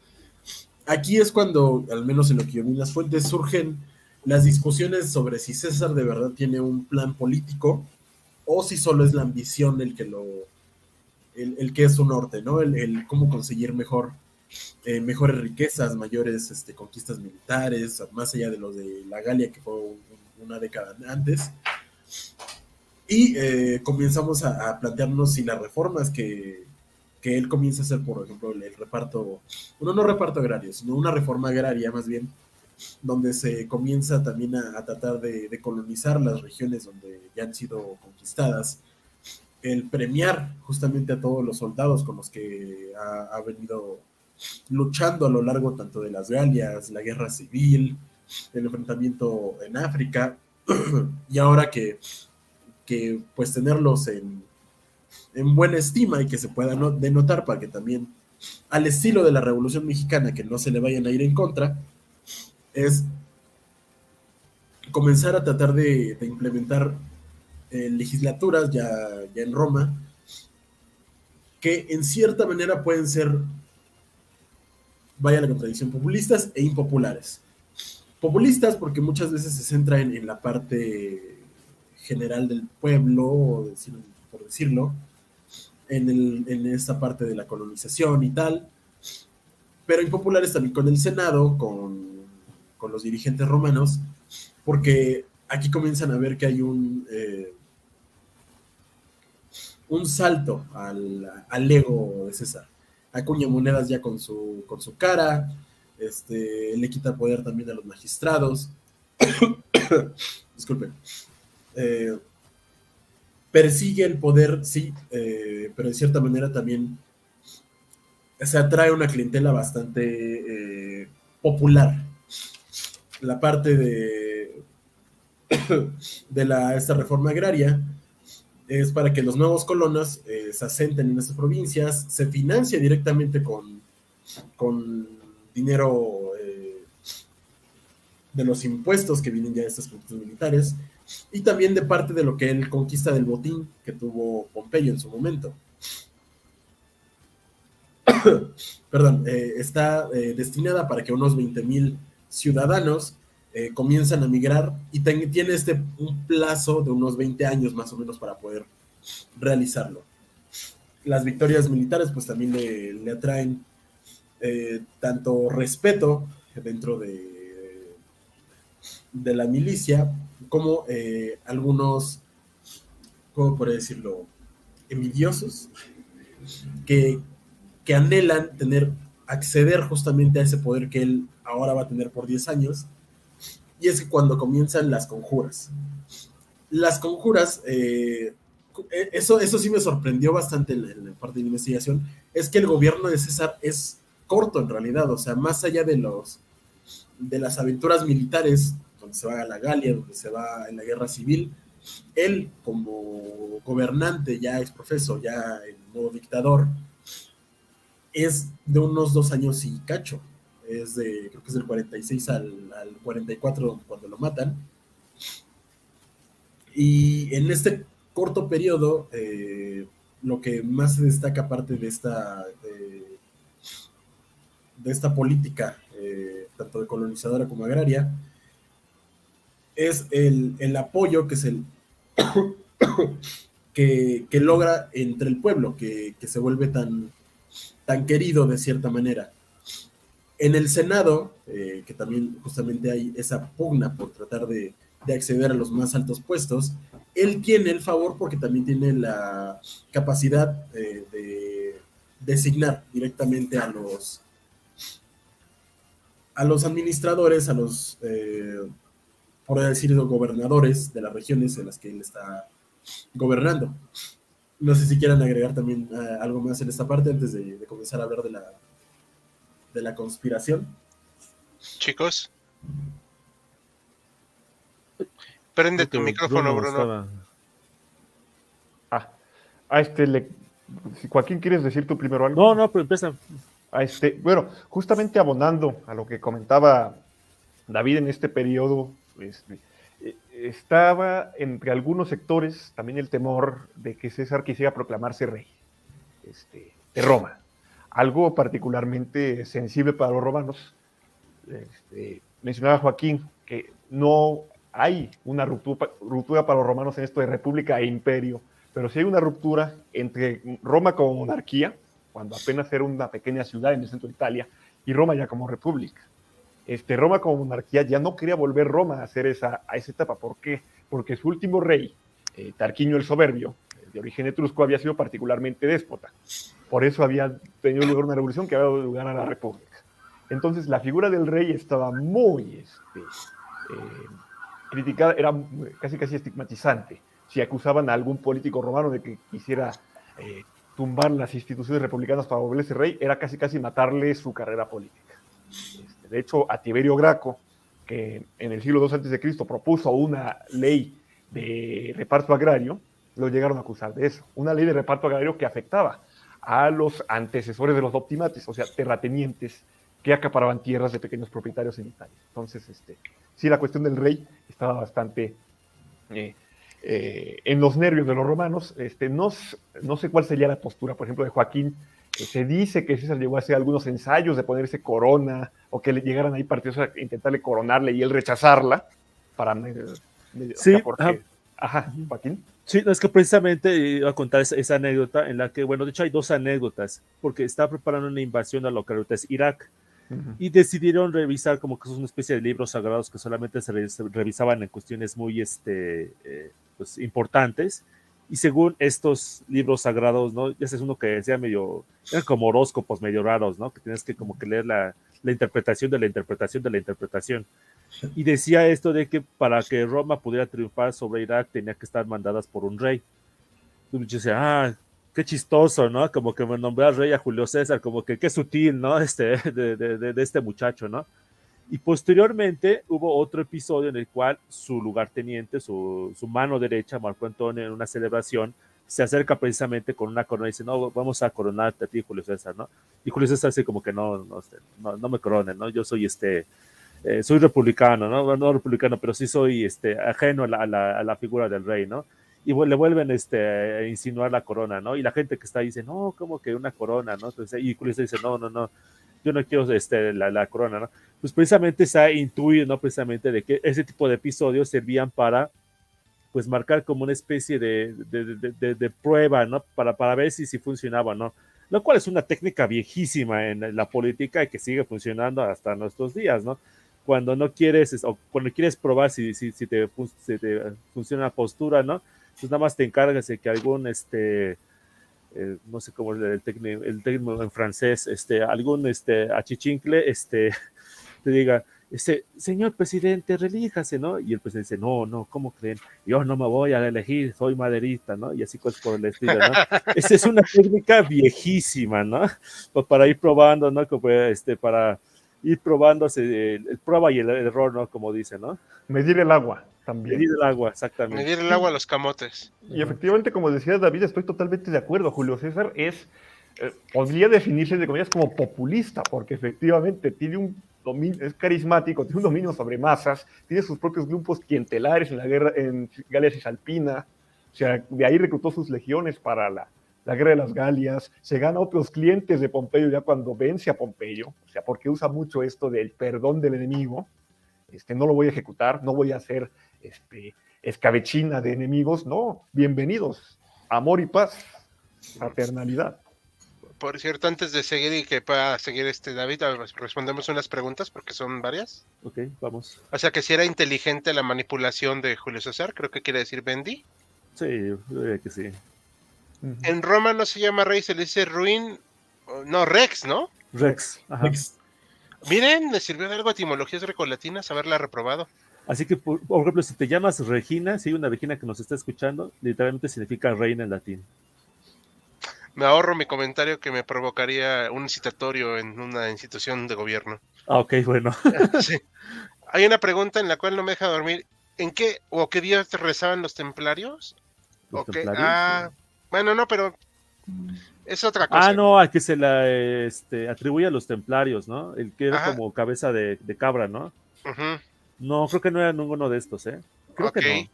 Aquí es cuando, al menos en lo que yo vi en las fuentes, surgen las discusiones sobre si César de verdad tiene un plan político o si solo es la ambición el que es su norte, ¿no? El cómo conseguir mejores riquezas, mayores conquistas militares, más allá de los de la Galia, que fue una década antes. Y comenzamos a plantearnos si las reformas que él comienza a hacer, por ejemplo, el reparto, no reparto agrario, sino una reforma agraria más bien, donde se comienza también a tratar de colonizar las regiones donde ya han sido conquistadas, el premiar justamente a todos los soldados con los que ha venido luchando a lo largo tanto de las Galias, la guerra civil, el enfrentamiento en África, y ahora que pues tenerlos en buena estima y que se pueda denotar para que también, al estilo de la Revolución Mexicana, que no se le vayan a ir en contra, es comenzar a tratar de implementar legislaturas ya en Roma, que en cierta manera pueden ser, vaya la contradicción, populistas e impopulares. Populistas porque muchas veces se centra en la parte general del pueblo, por decirlo, en esta parte de la colonización y tal, pero impopulares también con el Senado, con los dirigentes romanos, porque aquí comienzan a ver que hay un salto al ego de César. Acuña monedas ya con su cara, le quita poder también a los magistrados. Disculpen. Persigue el poder, sí, pero de cierta manera también se atrae una clientela bastante popular. La parte de esta reforma agraria es para que los nuevos colonos se asenten en estas provincias, se financia directamente con dinero de los impuestos que vienen ya de estas conquistas militares, y también de parte de lo que él conquista del botín que tuvo Pompeyo en su momento. Perdón, está destinada para que unos 20,000 ciudadanos comienzan a migrar y tiene un plazo de unos 20 años más o menos para poder realizarlo. Las victorias militares pues también le atraen tanto respeto dentro de la milicia como algunos, ¿cómo podría decirlo?, envidiosos que anhelan acceder justamente a ese poder que él ahora va a tener por 10 años, y es que cuando comienzan las conjuras, eso sí me sorprendió bastante en la parte de investigación, es que el gobierno de César es corto en realidad, o sea, más allá de las aventuras militares, donde se va a la Galia, donde se va en la guerra civil, él como gobernante, ya exprofeso, ya en modo dictador, es de unos 2 años y cacho. Creo que es del 46 al 44 cuando lo matan. Y en este corto periodo, lo que más se destaca, aparte de esta política, tanto de colonizadora como agraria, es el apoyo que que logra entre el pueblo, que se vuelve tan querido de cierta manera. En el Senado, que también justamente hay esa pugna por tratar de acceder a los más altos puestos, él tiene el favor porque también tiene la capacidad de designar directamente a los administradores, a los, por decirlo, gobernadores de las regiones en las que él está gobernando. No sé si quieran agregar también algo más en esta parte antes de comenzar a hablar de la conspiración. Chicos. Prende tu micrófono, Bruno. Joaquín, ¿quieres decir tú primero algo? No, pero empieza. Bueno, justamente abonando a lo que comentaba David en este periodo, estaba entre algunos sectores también el temor de que César quisiera proclamarse rey de Roma. Algo particularmente sensible para los romanos. Mencionaba Joaquín que no hay una ruptura para los romanos en esto de república e imperio, pero sí hay una ruptura entre Roma como monarquía, cuando apenas era una pequeña ciudad en el centro de Italia, y Roma ya como república. Roma como monarquía ya no quería volver Roma a hacer esa etapa. ¿Por qué? Porque su último rey, Tarquinio el Soberbio, de origen etrusco, había sido particularmente déspota. Por eso había tenido lugar una revolución que había dado lugar a la república. Entonces la figura del rey estaba muy criticada, era casi estigmatizante. Si acusaban a algún político romano de que quisiera tumbar las instituciones republicanas para volverse rey, era casi matarle su carrera política. De hecho, a Tiberio Graco, que en el siglo II a.C. propuso una ley de reparto agrario, lo llegaron a acusar de eso. Una ley de reparto agrario que afectaba a los antecesores de los optimates, o sea, terratenientes que acaparaban tierras de pequeños propietarios en Italia. Entonces, sí, la cuestión del rey estaba bastante en los nervios de los romanos. No sé cuál sería la postura, por ejemplo, de Joaquín. Se dice que César llegó a hacer algunos ensayos de ponerse corona, o que le llegaran ahí partidos a intentarle coronarle y él rechazarla para... Sí, Joaquín. Sí, es que precisamente iba a contar esa anécdota en la que, bueno, de hecho hay 2 anécdotas, porque estaba preparando una invasión a lo que ahorita es Irak, y decidieron revisar como que es una especie de libros sagrados que solamente se revisaban en cuestiones muy pues, importantes, y según estos libros sagrados, ¿no? Ya es uno que decía eran como horóscopos medio raros, ¿no? Que tienes que como que leer la interpretación de la interpretación de la interpretación. Y decía esto de que para que Roma pudiera triunfar sobre Irak tenía que estar mandadas por un rey. Entonces decía, qué chistoso, ¿no? Como que me nombré al rey a Julio César, como que qué sutil, ¿no? De este muchacho, ¿no? Y posteriormente hubo otro episodio en el cual su lugarteniente, su mano derecha, Marco Antonio, en una celebración, se acerca precisamente con una corona y dice, no, vamos a coronarte a ti, Julio César, ¿no? Y Julio César dice como que no me coronen, ¿no? Yo soy soy republicano, ¿no? No republicano, pero sí soy ajeno a la figura del rey, ¿no? Y le vuelven a insinuar la corona, ¿no? Y la gente que está ahí dice, no, como que una corona, ¿no? Entonces, y Julio César dice, no, yo no quiero la corona, ¿no? Pues precisamente se ha intuido, ¿no? Precisamente de que ese tipo de episodios servían para, pues, marcar como una especie de prueba, ¿no? Para ver si funcionaba, ¿no? Lo cual es una técnica viejísima en la política y que sigue funcionando hasta nuestros días, ¿no? Cuando no quieres, o cuando quieres probar si te funciona la postura, ¿no? Pues nada más te encargas de que algún, no sé cómo es el término en francés, algún achichincle, te diga, señor presidente, relíjase, ¿no? Y el presidente dice, no, ¿cómo creen? Yo no me voy a elegir, soy maderista, ¿no? Y así cosas por el estilo, ¿no? Esa es una técnica viejísima, ¿no? Pues para ir probando, ¿no? Como, para ir probándose el prueba y el error, ¿no? Como dice, ¿no? Medir el agua también. Medir el agua, exactamente. Medir el agua a los camotes. Y efectivamente, como decía David, estoy totalmente de acuerdo. Julio César podría definirse de comillas como populista, porque efectivamente tiene un dominio, es carismático, tiene un dominio sobre masas, tiene sus propios grupos clientelares en la guerra en Galia Cisalpina, o sea, de ahí reclutó sus legiones para la guerra de las Galias, se gana otros clientes de Pompeyo ya cuando vence a Pompeyo, o sea, porque usa mucho esto del perdón del enemigo, no lo voy a ejecutar, no voy a hacer escabechina de enemigos, no, bienvenidos, amor y paz, fraternalidad. Por cierto, antes de seguir y que pueda seguir David, respondemos unas preguntas porque son varias. Ok, vamos. O sea, que si era inteligente la manipulación de Julio César, creo que quiere decir Bendy. Sí, yo diría que sí. En Roma no se llama rey, se le dice Rex, ¿no? Rex. Ajá. Rex. Miren, le sirvió de algo etimologías grecolatinas haberla reprobado. Así que, por ejemplo, si te llamas Regina, si hay una Regina que nos está escuchando, literalmente significa reina en latín. Me ahorro mi comentario que me provocaría un citatorio en una institución de gobierno. Ah, ok, bueno. Sí. Hay una pregunta en la cual no me deja dormir. ¿En qué o qué días rezaban los templarios? ¿Los Okay. templarios? Bueno, no, pero es otra cosa. Ah, no, a que se la atribuye a los templarios, ¿no? El que era Ajá. como cabeza de cabra, ¿no? Uh-huh. No, creo que no era ninguno de estos, ¿eh? Creo que no.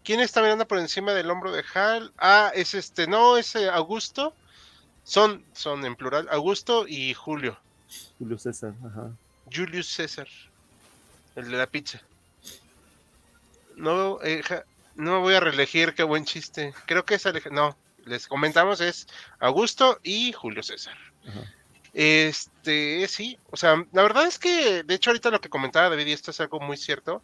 ¿Quién está mirando por encima del hombro de Hal? Ah, es no, es Augusto. Son en plural, Augusto y Julio. Julio César, ajá. Julius César, el de la pizza. No, no me voy a reelegir, qué buen chiste. Creo que es no, les comentamos, es Augusto y Julio César. Ajá. Sí, o sea, la verdad es que, de hecho, ahorita lo que comentaba David, y esto es algo muy cierto,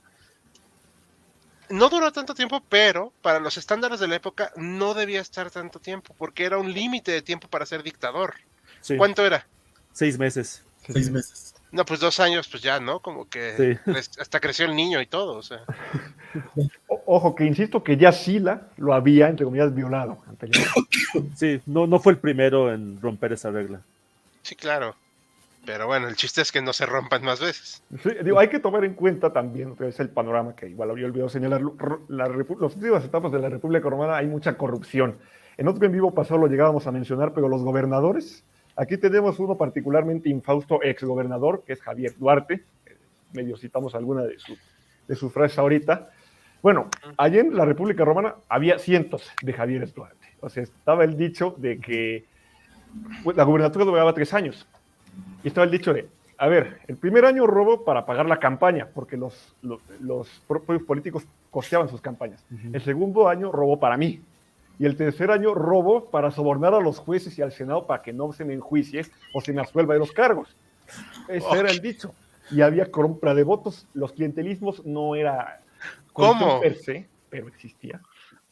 no duró tanto tiempo, pero para los estándares de la época no debía estar tanto tiempo, porque era un límite de tiempo para ser dictador. Sí. ¿Cuánto era? 6 meses. 6 meses. No, pues 2 años, pues ya, ¿no? Como que Sí. hasta creció el niño y todo, o sea. Ojo, que insisto que ya Sila lo había, entre comillas, violado anteriormente. Sí, no fue el primero en romper esa regla. Sí, claro. Pero bueno, el chiste es que no se rompan más veces. Sí, digo, hay que tomar en cuenta también, que es el panorama que igual había olvidado señalar, las últimas etapas de la República Romana hay mucha corrupción. En otro en vivo pasado lo llegábamos a mencionar, pero los gobernadores, aquí tenemos uno particularmente infausto exgobernador, que es Javier Duarte, medio citamos alguna de sus frases ahorita. Bueno, allí en la República Romana había cientos de Javieres Duarte. O sea, estaba el dicho de que pues, la gubernatura duraba 3 años. Y estaba el dicho de, a ver, el primer año robo para pagar la campaña, porque los propios políticos costeaban sus campañas. Uh-huh. El segundo año robo para mí. Y el tercer año robo para sobornar a los jueces y al Senado para que no se me enjuicie o se me absuelva de los cargos. Ese era el dicho. Y había compra de votos. Los clientelismos no era ¿Cómo? Per se, pero existía.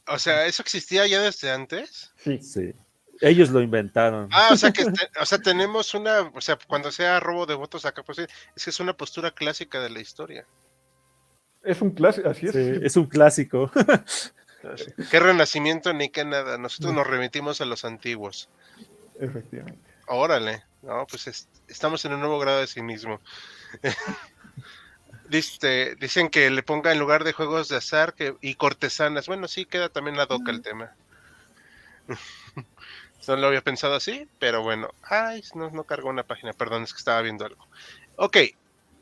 O sea, ¿eso existía ya desde antes? Sí. Sí. Ellos lo inventaron. Ah, o sea que tenemos o sea, cuando sea robo de votos acá, pues es que es una postura clásica de la historia. Es un clásico, así es. Sí, es un clásico. Qué renacimiento ni qué nada. Nosotros nos remitimos a los antiguos. Efectivamente. Órale, no, pues estamos en un nuevo grado de cinismo. Dicen que le ponga en lugar de juegos de azar y cortesanas. Bueno, sí, queda también la doca el tema. No lo había pensado así, pero bueno. Ay, no cargó una página, perdón, es que estaba viendo algo. Ok,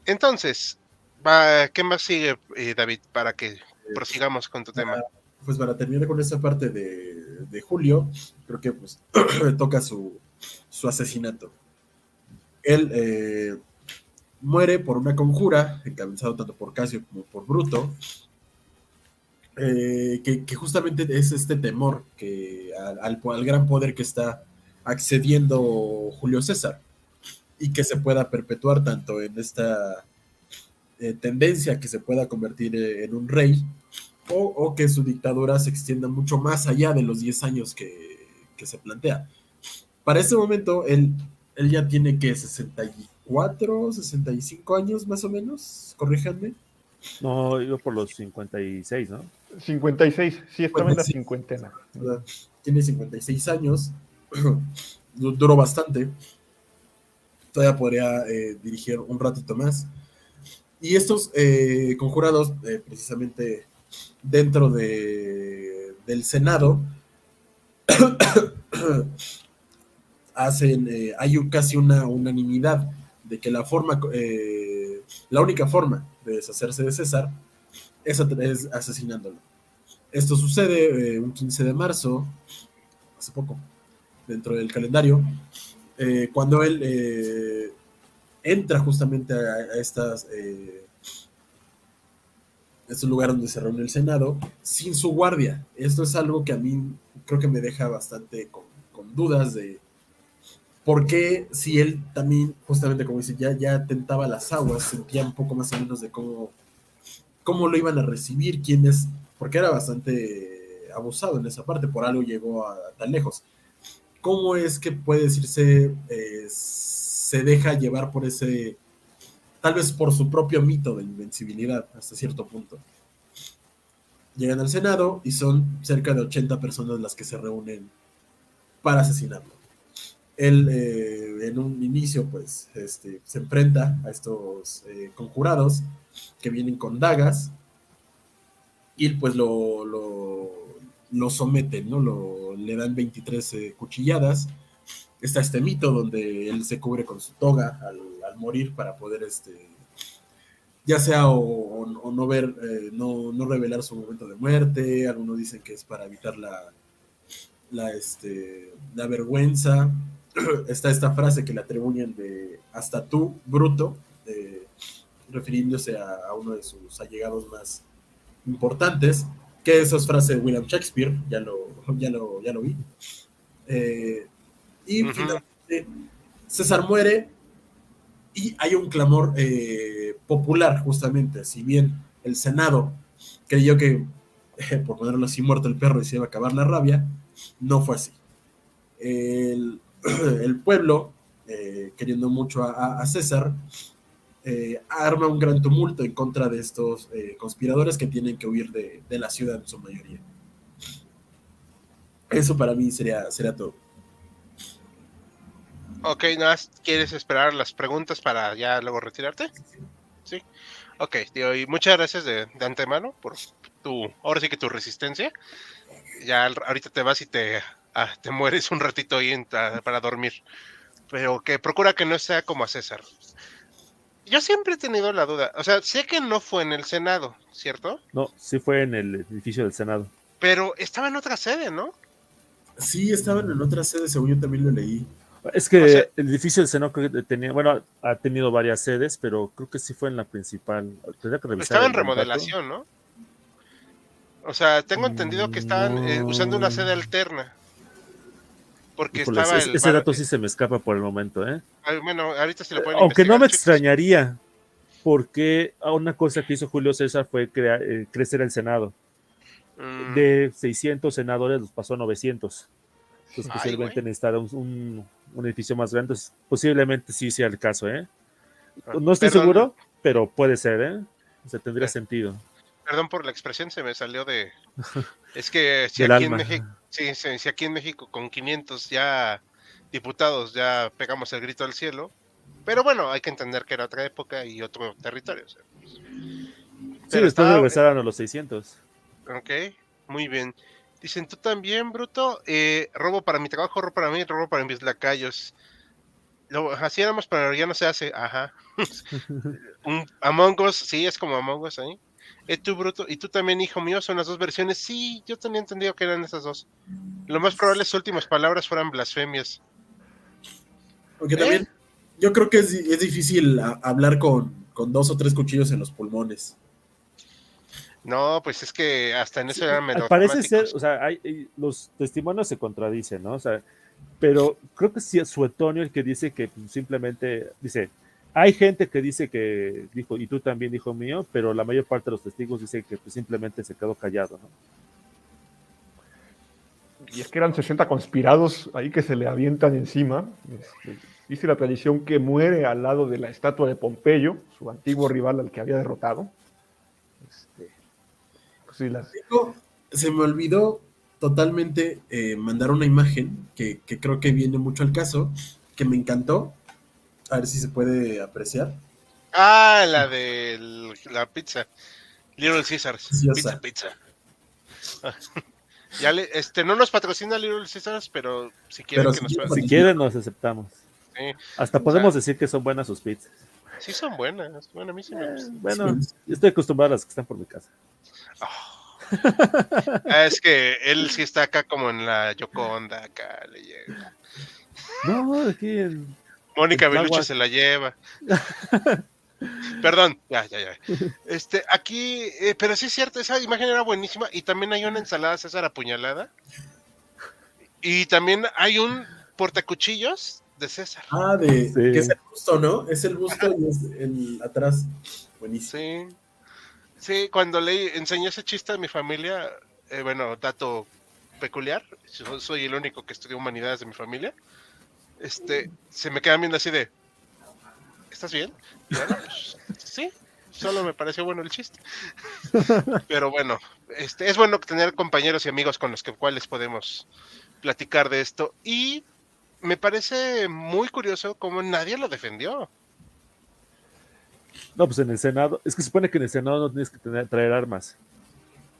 entonces, ¿qué más sigue, David, para que prosigamos con tu tema? Pues para terminar con esta parte de Julio, creo que pues toca su asesinato. Él muere por una conjura, encabezado tanto por Casio como por Bruto, que justamente es este temor que al gran poder que está accediendo Julio César y que se pueda perpetuar tanto en esta tendencia que se pueda convertir en un rey o que su dictadura se extienda mucho más allá de los 10 años que se plantea. Para este momento, él ya tiene que 64, 65 años más o menos, corríjanme. No, iba por los 56, ¿no? 56, sí, estaba en la 56, cincuentena. ¿verdad? Tiene 56 años, duró bastante, todavía podría dirigir un ratito más. Y estos conjurados, precisamente dentro del Senado, hay casi una unanimidad de que la única forma de deshacerse de César es asesinándolo. Esto sucede un 15 de marzo, hace poco, dentro del calendario, cuando él entra justamente a este lugar donde se reúne el Senado, sin su guardia. Esto es algo que a mí creo que me deja bastante con dudas de por qué si él también, justamente como dice, ya tentaba las aguas, sentía un poco más o menos de cómo lo iban a recibir, quiénes, porque era bastante abusado en esa parte, por algo llegó a tan lejos. ¿Cómo es que puede decirse, se deja llevar por ese, tal vez por su propio mito de invencibilidad hasta cierto punto? Llegan al Senado y son cerca de 80 personas las que se reúnen para asesinarlo. Él en un inicio pues se enfrenta a estos conjurados que vienen con dagas y pues lo someten, ¿no? Le dan 23 cuchilladas. Está este mito donde él se cubre con su toga al morir para poder ya sea o no ver, no revelar su momento de muerte. Algunos dicen que es para evitar la vergüenza. Está esta frase que le atribuyen de hasta tú, bruto, refiriéndose a uno de sus allegados más importantes, que esa es frase de William Shakespeare, ya lo vi. Y finalmente César muere y hay un clamor popular justamente, si bien el Senado creyó que por ponerlo así muerto el perro y se iba a acabar la rabia, no fue así. El pueblo, queriendo mucho a César, arma un gran tumulto en contra de estos conspiradores que tienen que huir de la ciudad en su mayoría. Eso para mí sería todo. Ok, nada, ¿quieres esperar las preguntas para ya luego retirarte? Sí. Ok, tío, y muchas gracias de antemano por ahora sí que tu resistencia. Ya ahorita te vas y te mueres un ratito ahí para dormir. Pero que procura que no sea como a César. Yo siempre he tenido la duda. O sea, sé que no fue en el Senado, ¿cierto? No, sí fue en el edificio del Senado. Pero estaba en otra sede, ¿no? Sí, estaban en otra sede, según yo también lo leí. Es que O sea, el edificio del Senado creo que tenía, bueno, ha tenido varias sedes, pero creo que sí fue en la principal. Tendría que revisar estaba en el dato. remodelación, ¿no? O sea, tengo entendido que estaban usando una sede alterna. Porque Híjole, estaba el ese bar. dato sí se me escapa por el momento, ¿eh? Bueno, ahorita se lo pueden Aunque no investigar, me chicos. extrañaría, porque una cosa que hizo Julio César fue crecer el Senado. De 600 senadores los pasó a 900. Entonces posiblemente necesitara un edificio más grande. Entonces, posiblemente sí sea el caso, ¿eh? No estoy seguro, pero puede ser, ¿eh? O sea, tendría sentido. Perdón por la expresión, se me salió de... Es que si Del aquí alma. en México, si aquí en México con 500 ya diputados ya pegamos el grito al cielo, pero bueno, hay que entender que era otra época y otro territorio. O sea, Sí, después regresaron a los 600. Ok, muy bien. Dicen, tú también, bruto. Robo para mi trabajo, robo para mí, robo para mis lacayos. Así éramos, pero ya no se hace. Ajá. Un Among Us, sí, es como Among Us ahí. Tú, bruto. Y tú también, hijo mío, son las dos versiones. Sí, yo tenía entendido que eran esas dos. Lo más probable es que sus últimas palabras fueran blasfemias. Aunque también yo creo que es difícil hablar con 2 o 3 cuchillos en los pulmones. No, pues es que hasta en eso eran Parece ser, melodramáticos. o sea, los testimonios se contradicen, ¿no? O sea, pero creo que sí es Suetonio el que dice que pues, simplemente dice, hay gente que dice que dijo, y tú también, hijo mío, pero la mayor parte de los testigos dicen que pues, simplemente se quedó callado, ¿no? Y es que eran 60 conspirados ahí que se le avientan encima. Dice la tradición que muere al lado de la estatua de Pompeyo, su antiguo rival al que había derrotado. Pues sí, Se me olvidó totalmente mandar una imagen que creo que viene mucho al caso, que me encantó. A ver si se puede apreciar. Ah, la de la pizza. Little Caesars. Preciosa. Pizza. Ya no nos patrocina Little Caesars, pero si quieren Pero que si nos quieren Si patrocine. quieren, nos aceptamos. Sí. Hasta O podemos sea, decir que son buenas sus pizzas. sí son buenas. Bueno, a mí sí me gustan. Bueno, yo estoy acostumbrado a las que están por mi casa. Es que él sí está acá como en la Yoconda, acá le llega. No, aquí en Mónica Bellucci Tláhuac. se la lleva. Perdón, ya. Aquí, pero sí es cierto, esa imagen era buenísima. Y también hay una ensalada César apuñalada. Y también hay un portacuchillos de César. Sí. Que es el busto, ¿no? Es el busto y es el atrás. Buenísimo. Sí. Sí, cuando le enseñé ese chiste a mi familia, bueno, dato peculiar, yo soy el único que estudió humanidades de mi familia, se me quedan viendo así de, ¿estás bien? Y yo, no, pues, sí, solo me pareció bueno el chiste. Pero bueno, es bueno tener compañeros y amigos con los cuales podemos platicar de esto. Y me parece muy curioso cómo nadie lo defendió. No, pues en el Senado, es que se supone que en el Senado no tienes que traer armas.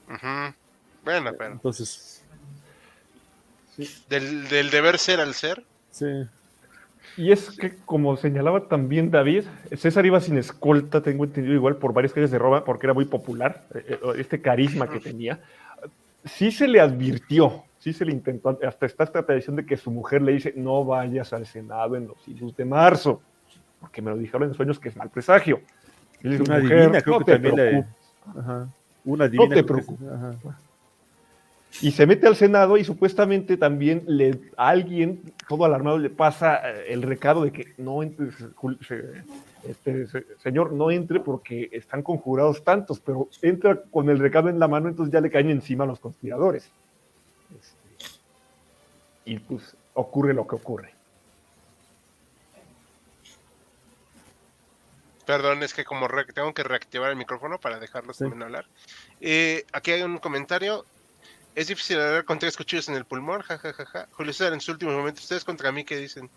Ujú. Bueno, pero Entonces, del deber ser al ser. sí. Y es que, como señalaba también David, César iba sin escolta, tengo entendido, igual por varias calles de Roma, porque era muy popular, este carisma que tenía. Sí se le advirtió, sí se le intentó, hasta está esta tradición de que su mujer le dice, no vayas al Senado en los idus de marzo, porque me lo dijeron en sueños que es mal presagio. Y le dice, Una mujer, divina, creo no que te también preocupes. Ajá. Una No divina. te creo que preocupes. ajá. Y se mete al Senado y supuestamente también a alguien, todo alarmado, le pasa el recado de que no entre, señor, no entre porque están conjurados tantos, pero entra con el recado en la mano, entonces ya le caen encima a los conspiradores. Y pues ocurre lo que ocurre. Perdón, es que como tengo que reactivar el micrófono para dejarlos también hablar. Aquí hay un comentario. Es difícil hablar con 3 cuchillos en el pulmón, jajajaja. Julio César en sus últimos momentos, ustedes contra mí, ¿qué dicen?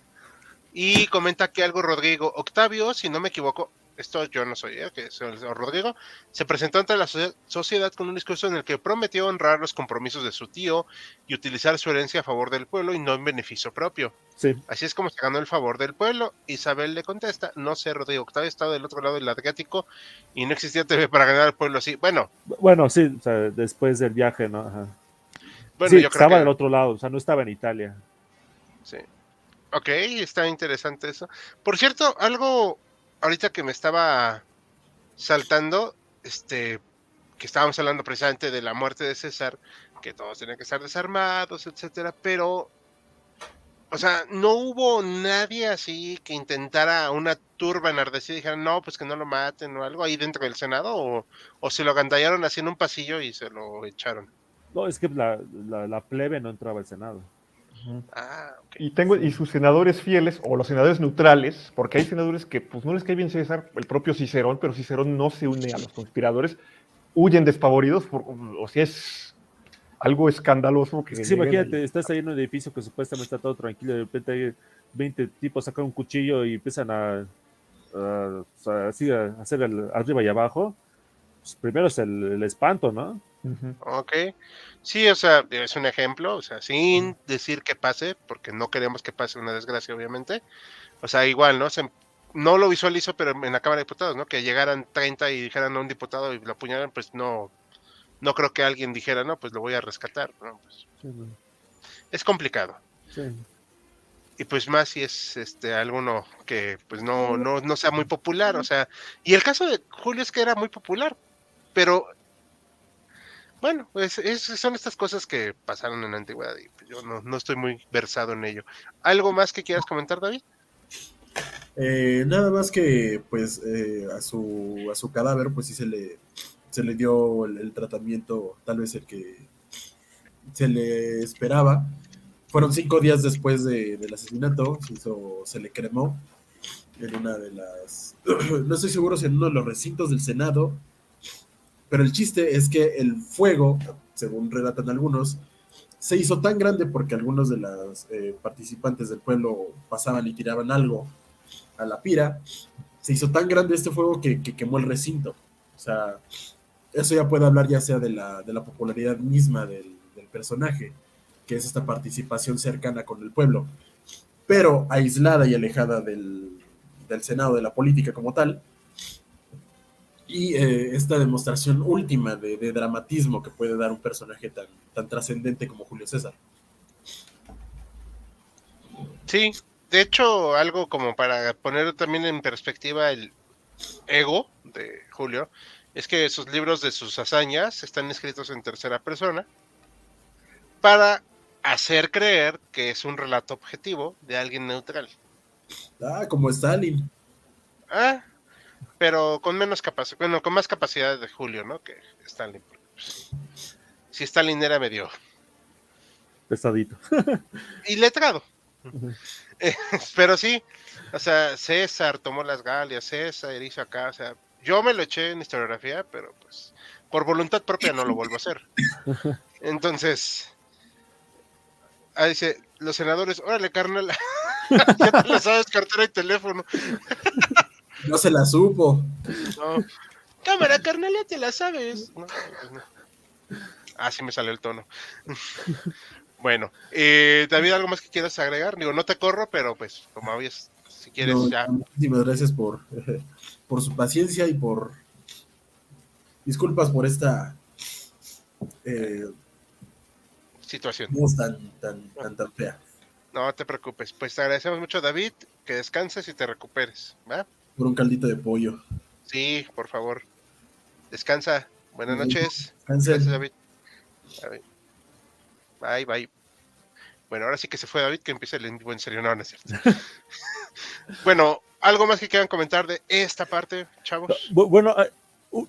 Y comenta que algo Rodrigo Octavio, si no me equivoco, esto yo no soy, que soy Rodrigo, se presentó ante la sociedad con un discurso en el que prometió honrar los compromisos de su tío y utilizar su herencia a favor del pueblo y no en beneficio propio. Sí. Así es como se ganó el favor del pueblo. Isabel le contesta, no sé, Rodrigo Octavio estaba del otro lado del Adriático y no existía TV para ganar al pueblo así. Bueno, Sí, o sea, después del viaje, ¿no? Ajá. bueno, Sí, yo creo estaba que del otro lado, o sea, no estaba en Italia. sí. Ok, está interesante eso. Por cierto, algo ahorita que me estaba saltando, que estábamos hablando precisamente de la muerte de César, que todos tenían que estar desarmados, etcétera, pero, o sea, no hubo nadie así que intentara una turba enardecida y dijeran, no, pues que no lo maten o algo ahí dentro del Senado, o se lo agandallaron así en un pasillo y se lo echaron. No, es que la plebe no entraba al Senado. Ah, ok. Y sus senadores fieles, o los senadores neutrales, porque hay senadores que pues no les cae bien César, el propio Cicerón, pero Cicerón no se une a los conspiradores, huyen despavoridos, o sea, es algo escandaloso que Es que sí, lleguen imagínate, ahí. estás ahí en un edificio que supuestamente está todo tranquilo, y de repente hay 20 tipos sacan un cuchillo y empiezan a hacer el arriba y abajo. pues, primero es el espanto, ¿no? Ujú. Ok. Sí, o sea, es un ejemplo, o sea, sin decir que pase, porque no queremos que pase una desgracia, obviamente. O sea, igual, ¿no? No lo visualizo, pero en la Cámara de Diputados, ¿no? Que llegaran 30 y dijeran a un diputado y lo apuñalan, pues no creo que alguien dijera, no, pues lo voy a rescatar, ¿no? Pues, Sí, no, es complicado. sí. Y pues más si es alguno que pues no sea muy popular, o sea, y el caso de Julio es que era muy popular, pero bueno, pues son estas cosas que pasaron en la antigüedad y pues, yo no estoy muy versado en ello. ¿Algo más que quieras comentar, David? Nada más que pues a su cadáver pues sí se le dio el tratamiento tal vez el que se le esperaba. Fueron 5 días después del asesinato, se le cremó en una de las, no estoy seguro si en uno de los recintos del Senado, pero el chiste es que el fuego, según relatan algunos, se hizo tan grande porque algunos de los participantes del pueblo pasaban y tiraban algo a la pira, se hizo tan grande este fuego que quemó el recinto. O sea, eso ya puede hablar ya sea de la popularidad misma del personaje, que es esta participación cercana con el pueblo, pero aislada y alejada del Senado, de la política como tal, y esta demostración última de dramatismo que puede dar un personaje tan trascendente como Julio César. Sí, de hecho, algo como para poner también en perspectiva el ego de Julio, es que sus libros de sus hazañas están escritos en tercera persona para hacer creer que es un relato objetivo de alguien neutral. Ah, como Stalin. Ah, pero con menos capacidad, bueno, con más capacidad de Julio, ¿no? Que Stalin. Pues, si Stalin era medio Pesadito. iletrado. Ujú. Pero sí, o sea, César tomó las Galias, César hizo acá, o sea, yo me lo eché en historiografía, pero pues por voluntad propia no lo vuelvo a hacer. Entonces, dice, los senadores, órale, carnal, ya te la sabes, cartera y teléfono. No se la supo. No, cámara, carnal, ya te la sabes. No, pues no. Ah, sí me salió el tono. Bueno, David, ¿algo más que quieras agregar? Digo, no te corro, pero pues, como habías, si quieres No, ya. muchísimas gracias por su paciencia y por disculpas por esta eh, Situación. voz tan fea. No te preocupes. Pues te agradecemos mucho, David. Que descanses y te recuperes. ¿Va? Por un caldito de pollo. Sí, por favor. Descansa. Buenas noches. Descansen. Gracias, David. David. Bye, bye. Bueno, ahora sí que se fue David, que empieza el en vivo en serio. No, no es cierto. Bueno, ¿algo más que quieran comentar de esta parte, chavos? Bueno,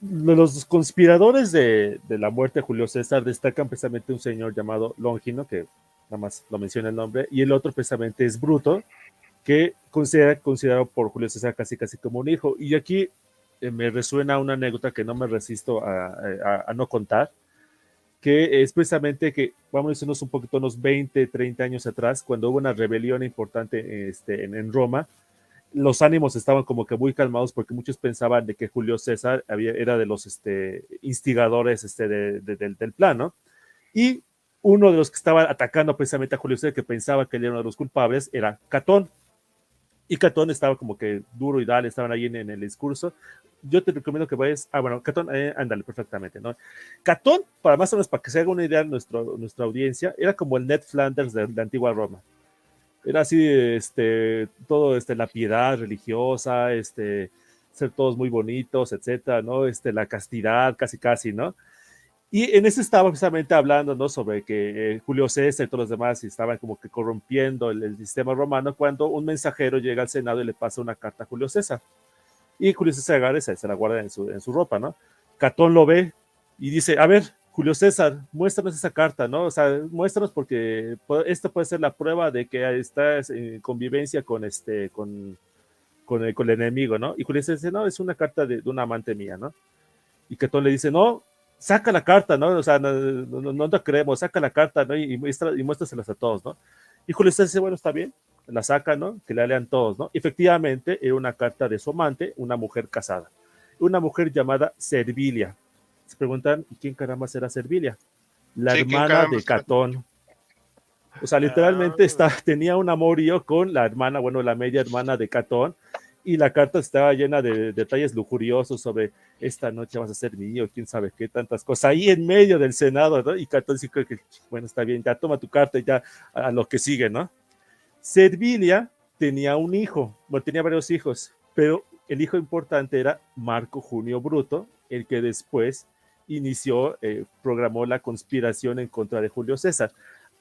los conspiradores de la muerte de Julio César destacan precisamente un señor llamado Longino, que nada más lo menciona el nombre, y el otro precisamente es Bruto, que considerado por Julio César casi como un hijo. Y aquí me resuena una anécdota que no me resisto a no contar, que es precisamente que, vamos a decirnos un poquito, unos 20, 30 años atrás, cuando hubo una rebelión importante en Roma, los ánimos estaban como que muy calmados porque muchos pensaban de que Julio César era de los instigadores del plan, ¿no? Y uno de los que estaban atacando precisamente a Julio César, que pensaba que él era uno de los culpables, era Catón. Y Catón estaba como que duro y dale, estaban ahí en el discurso. Yo te recomiendo que vayas. Bueno, Catón, ándale, perfectamente, ¿no? Catón, para más o menos, para que se haga una idea nuestra audiencia, era como el Ned Flanders de la antigua Roma. Era así, todo, la piedad religiosa, ser todos muy bonitos, etcétera, ¿no? La castidad, casi, ¿no? Y en eso estaba precisamente hablando, ¿no? Sobre que Julio César y todos los demás estaban como que corrompiendo el sistema romano cuando un mensajero llega al Senado y le pasa una carta a Julio César. Y Julio César agarra se la guarda en su ropa, ¿no? Catón lo ve y dice, a ver, Julio César, muéstranos esa carta, ¿no? O sea, muéstranos porque esto puede ser la prueba de que estás en convivencia con el enemigo, ¿no? Y Julio César dice, no, es una carta de una amante mía, ¿no? Y Catón le dice, no, saca la carta, ¿no? O sea, no te creemos, saca la carta, ¿no? Y muéstraselas a todos, ¿no? Y Julio César dice, bueno, está bien, la saca, ¿no? Que la lean todos, ¿no? Efectivamente, era una carta de su amante, una mujer casada. una mujer llamada Servilia. Se preguntan, ¿y quién caramba será Servilia? La Sí, ¿quién hermana caramba de será? Catón. O sea, literalmente Ah. tenía un amorío con la hermana, bueno, la media hermana de Catón, y la carta estaba llena de detalles lujuriosos sobre esta noche vas a ser mío, quién sabe qué, tantas cosas, ahí en medio del Senado, ¿no? Y Catón sí cree que, bueno, está bien, ya toma tu carta y ya a lo que sigue, ¿no? Servilia tenía un hijo, bueno, tenía varios hijos, pero el hijo importante era Marco Junio Bruto, el que después programó la conspiración en contra de Julio César.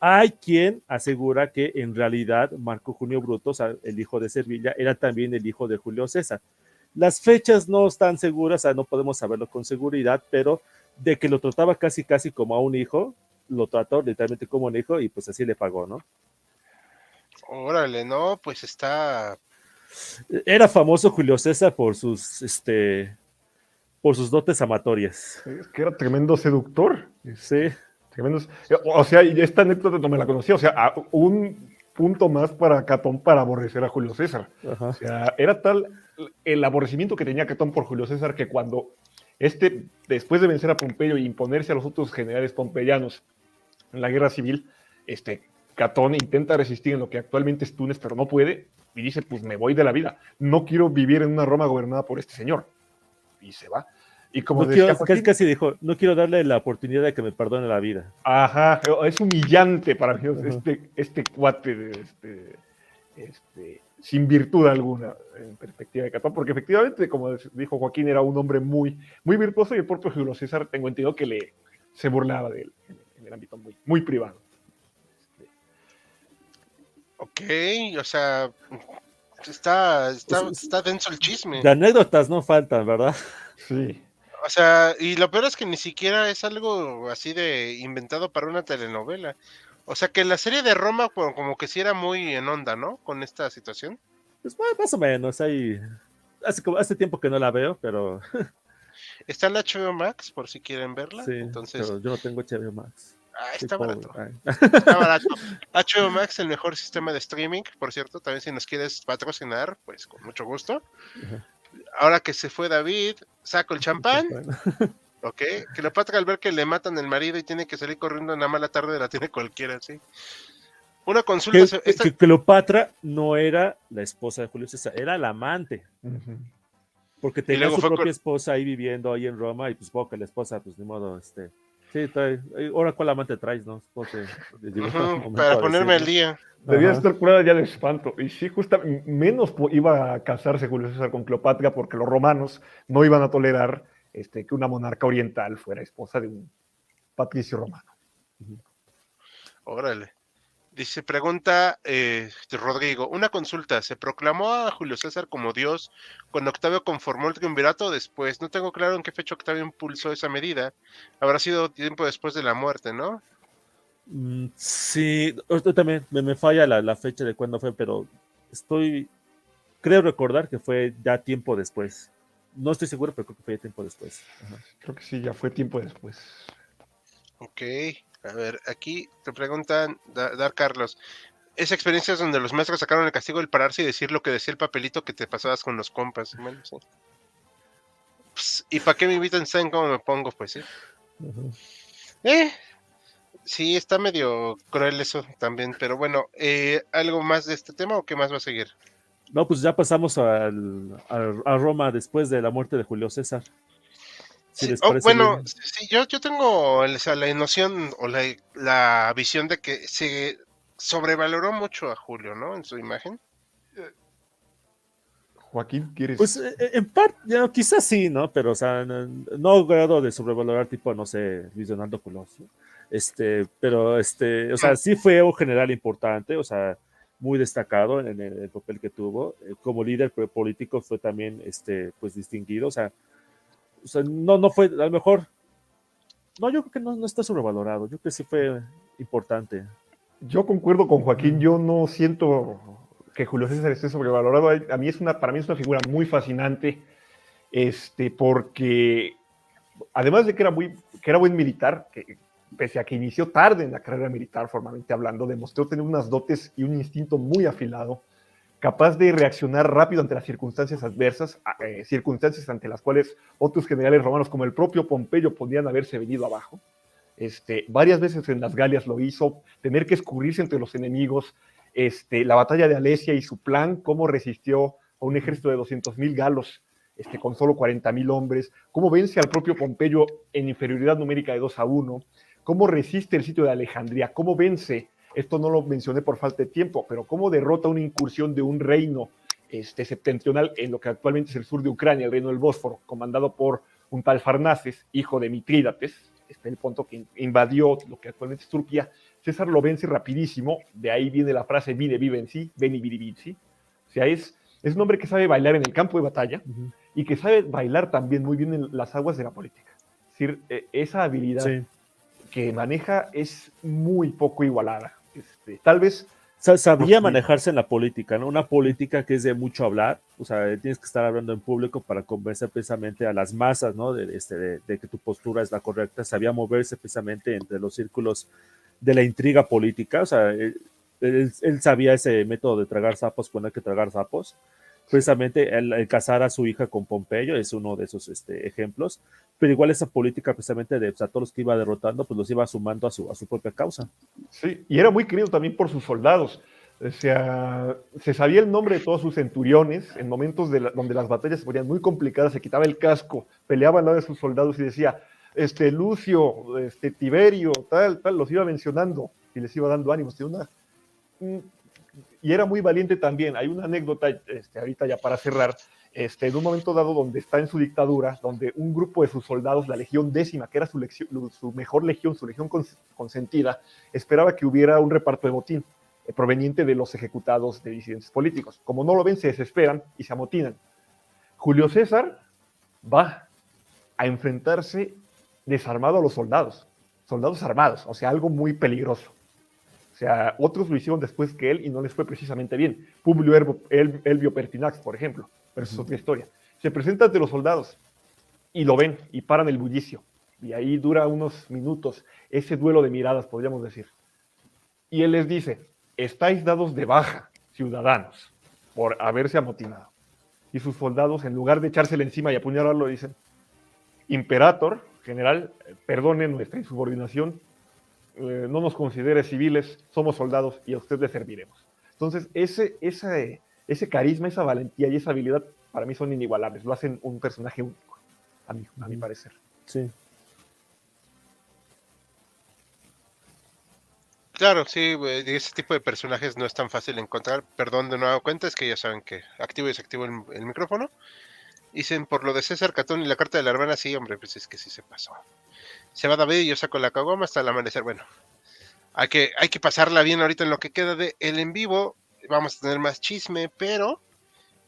Hay quien asegura que en realidad Marco Junio Bruto, o sea, el hijo de Servilia, era también el hijo de Julio César. Las fechas no están seguras, o sea, no podemos saberlo con seguridad, pero de que lo trataba casi casi como a un hijo, lo trató literalmente como un hijo y pues así le pagó, ¿no? Órale, no, pues está. Era famoso Julio César por sus dotes amatorias. Es que era tremendo seductor. Sí. Tremendos. O sea, y esta anécdota no me la conocía. O sea, un punto más para Catón para aborrecer a Julio César. Ajá. O sea, era tal el aborrecimiento que tenía Catón por Julio César que cuando después de vencer a Pompeyo y imponerse a los otros generales pompeyanos en la guerra civil, Catón intenta resistir en lo que actualmente es Túnez, pero no puede, y dice, pues me voy de la vida. No quiero vivir en una Roma gobernada por este señor. Y se va. Y como No decía quiero, Joaquín, casi dijo, no quiero darle la oportunidad de que me perdone la vida. ajá, es humillante para mí este cuate sin virtud alguna en perspectiva de Catón, porque efectivamente, como dijo Joaquín, era un hombre muy, muy virtuoso y el propio Julio César, tengo entendido que se burlaba de él en el ámbito muy, muy privado. Ok, o sea, está denso el chisme. De anécdotas no faltan, ¿verdad? Sí. O sea, y lo peor es que ni siquiera es algo así de inventado para una telenovela. O sea, que la serie de Roma como que sí era muy en onda, ¿no? Con esta situación. Pues más o menos, hace tiempo que no la veo, pero Está en HBO Max, por si quieren verla. sí, Entonces, pero yo no tengo HBO Max. está Pobre. barato. Ay. Está barato. HBO Max, el mejor sistema de streaming, por cierto. También si nos quieres patrocinar, pues con mucho gusto. Ajá. Ahora que se fue David, saco el champán. Ok, Cleopatra al ver que le matan el marido y tiene que salir corriendo en la mala tarde, la tiene cualquiera, sí. Una consulta. Que Cleopatra no era la esposa de Julio César, era la amante. Uh-huh. Porque Y tenía luego su fue propia esposa ahí viviendo ahí en Roma y pues poco que la esposa, pues ni modo, sí, trae, ahora cuál amante traes, ¿no? para ponerme al día. Debía Ajá. estar curada ya de espanto. Y sí, justo menos iba a casarse Julio César con Cleopatra porque los romanos no iban a tolerar que una monarca oriental fuera esposa de un patricio romano. Órale. Dice, pregunta Rodrigo, una consulta, ¿se proclamó a Julio César como Dios cuando Octavio conformó el triunvirato o después? No tengo claro en qué fecha Octavio impulsó esa medida. Habrá sido tiempo después de la muerte, ¿no? Sí, esto también me falla la fecha de cuándo fue, pero creo recordar que fue ya tiempo después. No estoy seguro, pero creo que fue ya tiempo después. Ajá. Creo que sí, ya fue tiempo después. Ok, a ver, aquí te preguntan, Dar Carlos, esa experiencia es donde los maestros sacaron el castigo del pararse y decir lo que decía el papelito que te pasabas con los compas. Bueno, sí. Pues, ¿y para qué me invitan? ¿Saben cómo me pongo? Pues sí. Sí, está medio cruel eso también, pero bueno, ¿algo más de este tema o qué más va a seguir? No, pues ya pasamos a Roma después de la muerte de Julio César. Si Sí, les parece bueno, bien. sí, yo tengo la noción o la visión de que se sobrevaloró mucho a Julio, ¿no? En su imagen. Joaquín, ¿quieres? Pues en parte, quizás sí, ¿no? Pero, o sea, no grado de sobrevalorar tipo, no sé, Luis Donaldo Colosio. Pero, o sea, sí fue un general importante, o sea, muy destacado en el papel que tuvo. Como líder político fue también, pues, distinguido, o sea, no fue, a lo mejor, no, yo creo que no está sobrevalorado, yo creo que sí fue importante. Yo concuerdo con Joaquín, yo no siento que Julio César esté sobrevalorado. Para mí es una figura muy fascinante, porque además de que era buen militar, que pese a que inició tarde en la carrera militar, formalmente hablando, demostró tener unas dotes y un instinto muy afilado capaz de reaccionar rápido ante las circunstancias adversas, circunstancias ante las cuales otros generales romanos, como el propio Pompeyo, podían haberse venido abajo. Varias veces en las Galias lo hizo, tener que escurrirse entre los enemigos, la batalla de Alesia y su plan, cómo resistió a un ejército de 200,000 galos, con solo 40,000 hombres, cómo vence al propio Pompeyo en inferioridad numérica de 2-1, cómo resiste el sitio de Alejandría, cómo vence, esto no lo mencioné por falta de tiempo, pero cómo derrota una incursión de un reino septentrional en lo que actualmente es el sur de Ucrania, el reino del Bósforo, comandado por un tal Farnaces, hijo de Mitrídates, el punto que invadió lo que actualmente es Turquía. César lo vence rapidísimo, de ahí viene la frase vide vivenci, veni vidi vici. O sea, es un hombre que sabe bailar en el campo de batalla y que sabe bailar también muy bien en las aguas de la política. Es decir, esa habilidad que maneja es muy poco igualada. Tal vez sabía manejarse en la política, ¿no? Una política que es de mucho hablar, o sea, tienes que estar hablando en público para convencer precisamente a las masas, ¿no? De que tu postura es la correcta. Sabía moverse precisamente entre los círculos de la intriga política, o sea, él sabía ese método de tragar sapos cuando hay que tragar sapos. Precisamente el casar a su hija con Pompeyo es uno de esos ejemplos, pero igual esa política precisamente de todos los que iba derrotando, pues los iba sumando a su propia causa. Sí, y era muy querido también por sus soldados. O sea, se sabía el nombre de todos sus centuriones en momentos donde las batallas se ponían muy complicadas, se quitaba el casco, peleaba al lado de sus soldados y decía, Lucio, Tiberio, tal, los iba mencionando y les iba dando ánimos. Y era muy valiente también. Hay una anécdota, ahorita ya para cerrar, en un momento dado donde está en su dictadura, donde un grupo de sus soldados, la Legión Décima, que era su mejor legión, su legión consentida, esperaba que hubiera un reparto de botín proveniente de los ejecutados de disidentes políticos. Como no lo ven, se desesperan y se amotinan. Julio César va a enfrentarse desarmado a los soldados armados, o sea, algo muy peligroso. O sea, otros lo hicieron después que él y no les fue precisamente bien. Publio Elvio Pertinax, por ejemplo, pero eso es otra historia. Se presenta ante los soldados y lo ven y paran el bullicio. Y ahí dura unos minutos ese duelo de miradas, podríamos decir. Y él les dice, estáis dados de baja, ciudadanos, por haberse amotinado. Y sus soldados, en lugar de echársele encima y apuñalarlo, dicen, Imperator, general, perdone nuestra insubordinación, no nos considere civiles, somos soldados y a usted le serviremos. Entonces, ese carisma, esa valentía y esa habilidad para mí son inigualables, lo hacen un personaje único, a mi parecer. Sí. Claro, sí, ese tipo de personajes no es tan fácil de encontrar. Perdón de nueva cuenta, es que ya saben que activo y desactivo el micrófono. Dicen, por lo de César Catón y la carta de la hermana, sí, hombre, pues es que sí se pasó. Se va David y yo saco la caguama hasta el amanecer. Bueno, hay que pasarla bien ahorita en lo que queda de el en vivo. Vamos a tener más chisme, pero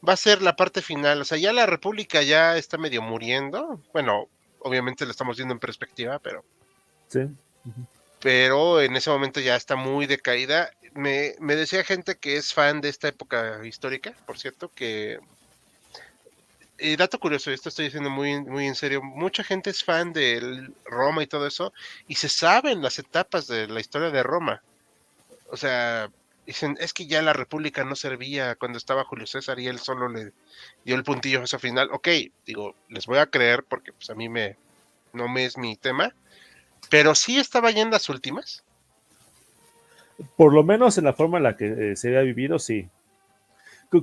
va a ser la parte final. O sea, ya la República ya está medio muriendo. Bueno, obviamente lo estamos viendo en perspectiva, pero... Sí. Pero en ese momento ya está muy decaída. Me decía gente que es fan de esta época histórica, por cierto, que... dato curioso, esto estoy diciendo muy, muy en serio, mucha gente es fan de Roma y todo eso, y se saben las etapas de la historia de Roma. O sea, dicen, es que ya la República no servía cuando estaba Julio César y él solo le dio el puntillo a su final. Ok, digo, les voy a creer porque pues a mí no me es mi tema, pero sí estaba ya en las últimas. Por lo menos en la forma en la que se había vivido, sí.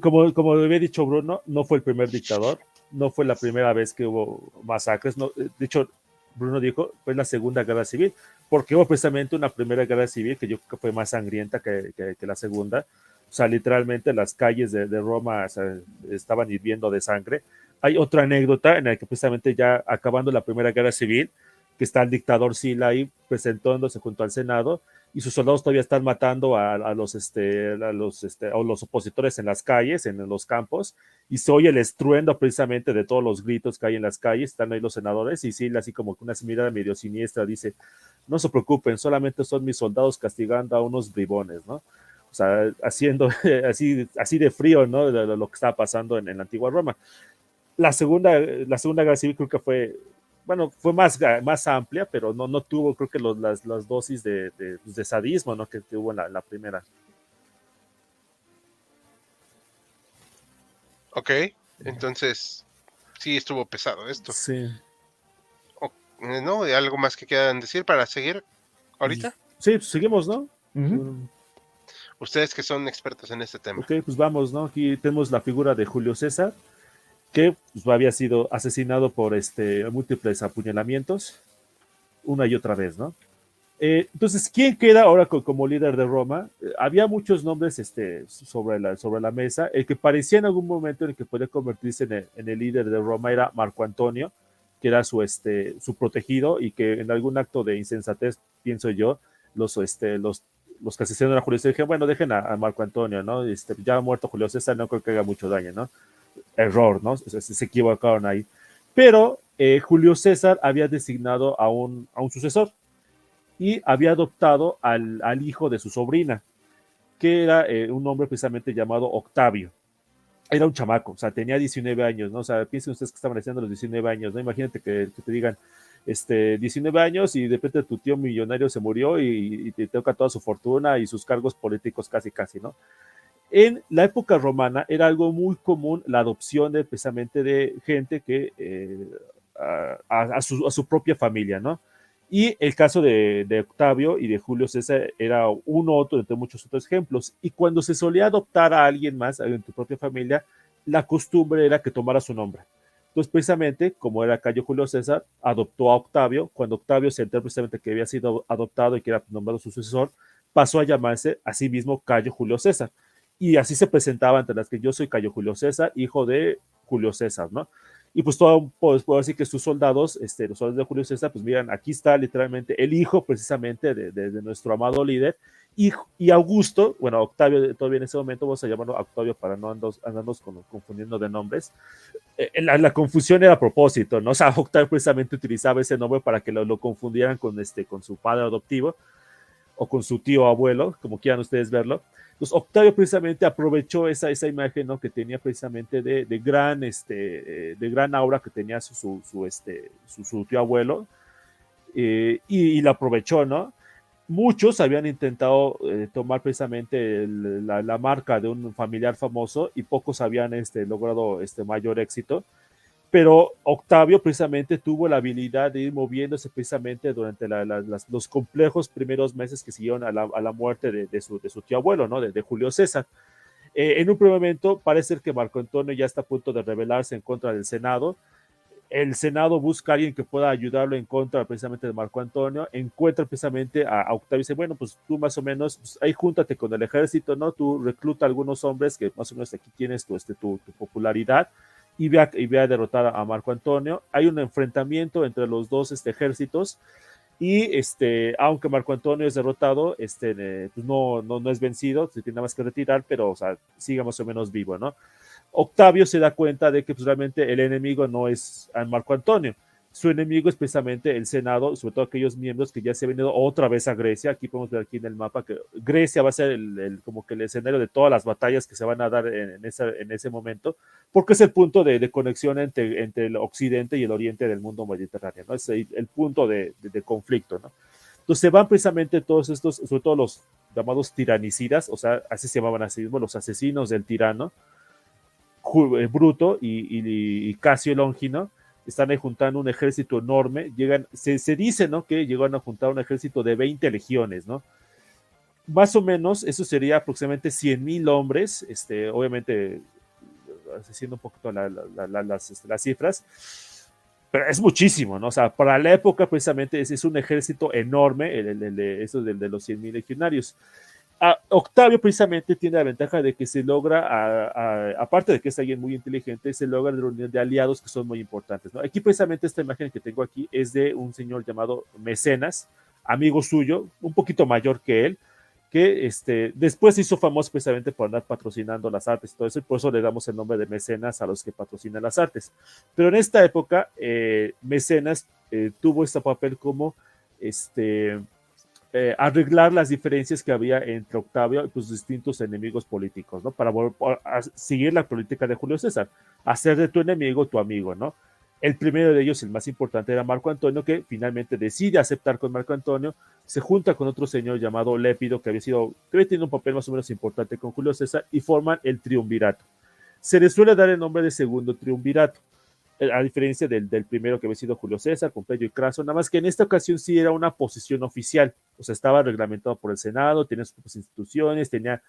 Como había dicho Bruno, no fue el primer dictador, no fue la primera vez que hubo masacres. No, de hecho, Bruno dijo, fue la Segunda Guerra Civil, porque hubo precisamente una Primera Guerra Civil que yo creo que fue más sangrienta que la Segunda. O sea, literalmente las calles de Roma, o sea, estaban hirviendo de sangre. Hay otra anécdota en la que precisamente ya acabando la Primera Guerra Civil, que está el dictador Sila ahí presentándose junto al Senado, y sus soldados todavía están matando a los opositores en las calles, en los campos, y se oye el estruendo precisamente de todos los gritos que hay en las calles. Están ahí los senadores, y Sila así como con una mirada medio siniestra dice, no se preocupen, solamente son mis soldados castigando a unos bribones, ¿no? O sea, haciendo así de frío, ¿no? De lo que estaba pasando en la antigua Roma. La segunda Guerra Civil creo que fue más amplia, pero no tuvo, creo que las dosis de sadismo, ¿no? que hubo en la primera. Ok, entonces sí estuvo pesado esto. Sí. ¿No? ¿Algo más que quieran decir para seguir ahorita? Sí, pues seguimos, ¿no? Ujú. Ustedes que son expertos en este tema. Ok, pues vamos, ¿no? Aquí tenemos la figura de Julio César, que pues, había sido asesinado por múltiples apuñalamientos, una y otra vez, ¿no? Entonces, ¿quién queda ahora como líder de Roma? Había muchos nombres sobre la mesa. El que parecía en algún momento en el que podía convertirse en el líder de Roma era Marco Antonio, que era su protegido y que en algún acto de insensatez, pienso yo, los que asesinaron a Julio César dijeron, bueno, dejen a Marco Antonio, ¿no? Ya ha muerto Julio César, no creo que haga mucho daño, ¿no? Error, ¿no? Se equivocaron ahí. Pero Julio César había designado a un sucesor y había adoptado al hijo de su sobrina, que era un hombre precisamente llamado Octavio. Era un chamaco, o sea, tenía 19 años, ¿no? O sea, piensen ustedes que estaban haciendo los 19 años, ¿no? Imagínate que te digan, 19 años y de repente tu tío millonario se murió y te toca toda su fortuna y sus cargos políticos casi, casi, ¿no? En la época romana era algo muy común la adopción precisamente de gente que a su propia familia, ¿no? Y el caso de Octavio y de Julio César era uno otro entre muchos otros ejemplos. Y cuando se solía adoptar a alguien más en tu propia familia, la costumbre era que tomara su nombre. Entonces, precisamente, como era Cayo Julio César, adoptó a Octavio. Cuando Octavio se enteró precisamente que había sido adoptado y que era nombrado su sucesor, pasó a llamarse a sí mismo Cayo Julio César. Y así se presentaba ante las que yo soy Cayo Julio César, hijo de Julio César, ¿no? Y pues todo, pues puedo decir que sus soldados, los soldados de Julio César, pues miran, aquí está literalmente el hijo precisamente de nuestro amado líder, y Augusto, bueno, Octavio todavía en ese momento, vamos a llamarlo Octavio para no andarnos confundiendo de nombres, la confusión era a propósito, ¿no? O sea, Octavio precisamente utilizaba ese nombre para que lo confundieran con su padre adoptivo, o con su tío abuelo, como quieran ustedes verlo. Entonces, Octavio precisamente aprovechó esa imagen, ¿no? Que tenía precisamente de gran aura que tenía su tío abuelo, y la aprovechó, ¿no? Muchos habían intentado tomar precisamente la marca de un familiar famoso y pocos habían logrado mayor éxito. Pero Octavio precisamente tuvo la habilidad de ir moviéndose precisamente durante los complejos primeros meses que siguieron a la muerte de su tío abuelo, ¿no? De Julio César. En un primer momento parece ser que Marco Antonio ya está a punto de rebelarse en contra del Senado. El Senado busca a alguien que pueda ayudarlo en contra precisamente de Marco Antonio, encuentra precisamente a Octavio y dice, bueno, pues tú más o menos, pues ahí júntate con el ejército, ¿no? Tú recluta a algunos hombres que más o menos aquí tienes tu popularidad, y ve a derrotar a Marco Antonio. Hay un enfrentamiento entre los dos ejércitos, y aunque Marco Antonio es derrotado, pues no es vencido, se tiene nada más que retirar, pero o sea, sigue más o menos vivo, ¿no? Octavio se da cuenta de que pues, realmente el enemigo no es Marco Antonio, su enemigo es precisamente el Senado, sobre todo aquellos miembros que ya se han venido otra vez a Grecia. Aquí podemos ver aquí en el mapa que Grecia va a ser como que el escenario de todas las batallas que se van a dar en ese momento, porque es el punto de conexión entre el occidente y el oriente del mundo mediterráneo, ¿no? Es el punto de conflicto, ¿no? Entonces se van precisamente todos estos, sobre todo los llamados tiranicidas, o sea, así se llamaban así mismo, los asesinos del tirano, Bruto y Casio Longino, están ahí juntando un ejército enorme, se dice, ¿no? Que llegaron a juntar un ejército de 20 legiones, ¿no? Más o menos, eso sería aproximadamente 100,000 hombres, obviamente, haciendo un poquito las cifras, pero es muchísimo, ¿no? O sea, para la época, precisamente, es un ejército enorme, eso de los 100,000 legionarios. Octavio precisamente tiene la ventaja de que se logra, aparte de que es alguien muy inteligente, se logra reunir de aliados que son muy importantes, ¿no? Aquí precisamente esta imagen que tengo aquí es de un señor llamado Mecenas, amigo suyo, un poquito mayor que él, que después se hizo famoso precisamente por andar patrocinando las artes y todo eso, y por eso le damos el nombre de Mecenas a los que patrocinan las artes. Pero en esta época, Mecenas tuvo este papel como arreglar las diferencias que había entre Octavio y sus distintos enemigos políticos, ¿no? Para seguir la política de Julio César, hacer de tu enemigo tu amigo, ¿no? El primero de ellos, el más importante, era Marco Antonio, que finalmente decide aceptar con Marco Antonio, se junta con otro señor llamado Lépido, que había tenido un papel más o menos importante con Julio César, y forman el triunvirato. se le suele dar el nombre de segundo triunvirato, a diferencia del primero que había sido Julio César, Pompeyo y Craso, nada más que en esta ocasión sí era una posición oficial, o sea, estaba reglamentado por el Senado, tenía sus propias instituciones, tenía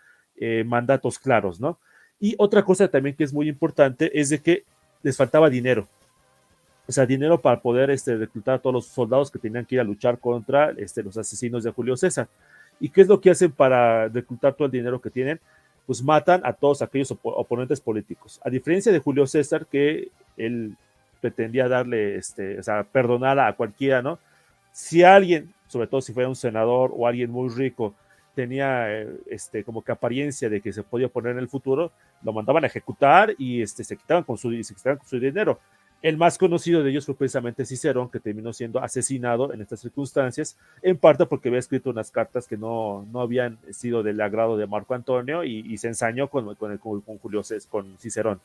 mandatos claros, ¿no? Y otra cosa también que es muy importante es de que les faltaba dinero, o sea, dinero para poder reclutar a todos los soldados que tenían que ir a luchar contra los asesinos de Julio César. ¿Y qué es lo que hacen para reclutar todo el dinero que tienen? Pues matan a todos aquellos oponentes políticos. A diferencia de Julio César, que él pretendía darle, o sea, perdonar a cualquiera, ¿no? Si alguien, sobre todo si fuera un senador o alguien muy rico, tenía como que apariencia de que se podía poner en el futuro, lo mandaban a ejecutar y se quitaban con su dinero. El más conocido de ellos fue precisamente Cicerón, que terminó siendo asesinado en estas circunstancias, en parte porque había escrito unas cartas que no habían sido del agrado de Marco Antonio y se ensañó con Julio César, con Cicerón.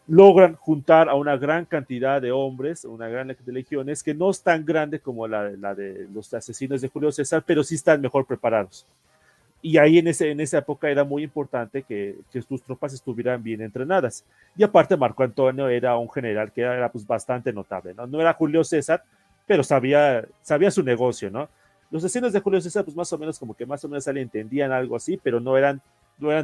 Logran juntar a una gran cantidad de hombres, una gran de legiones, que no es tan grande como la de los asesinos de Julio César, pero sí están mejor preparados. Y ahí en esa época era muy importante que tus tropas estuvieran bien entrenadas. Y aparte Marco Antonio era un general que era pues bastante notable, ¿no? No era Julio César, pero sabía su negocio, ¿no? Los asesinos de Julio César pues más o menos se le entendían algo así, pero no eran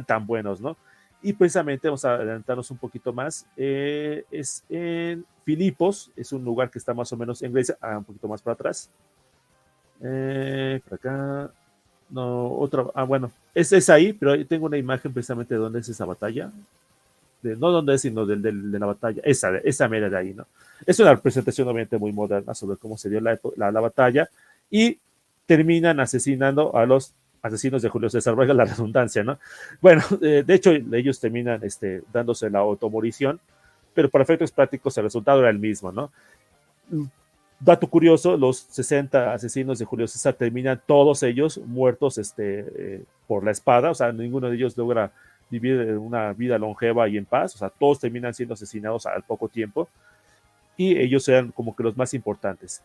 tan buenos, ¿no? Y precisamente vamos a adelantarnos un poquito más. Es en Filipos, es un lugar que está más o menos en Grecia, un poquito más para atrás. Por acá. No, bueno, es ahí, pero tengo una imagen precisamente de dónde es esa batalla. No dónde es, sino de la batalla. Esa mera de ahí, ¿no? Es una representación obviamente muy moderna sobre cómo se dio la batalla. Y terminan asesinando a los asesinos de Julio César, valga la redundancia, ¿no? Bueno, de hecho, ellos terminan dándose la automorición, pero para efectos prácticos el resultado era el mismo, ¿no? Dato curioso, los 60 asesinos de Julio César terminan todos ellos muertos por la espada, o sea, ninguno de ellos logra vivir una vida longeva y en paz, o sea, todos terminan siendo asesinados al poco tiempo, y ellos eran como que los más importantes.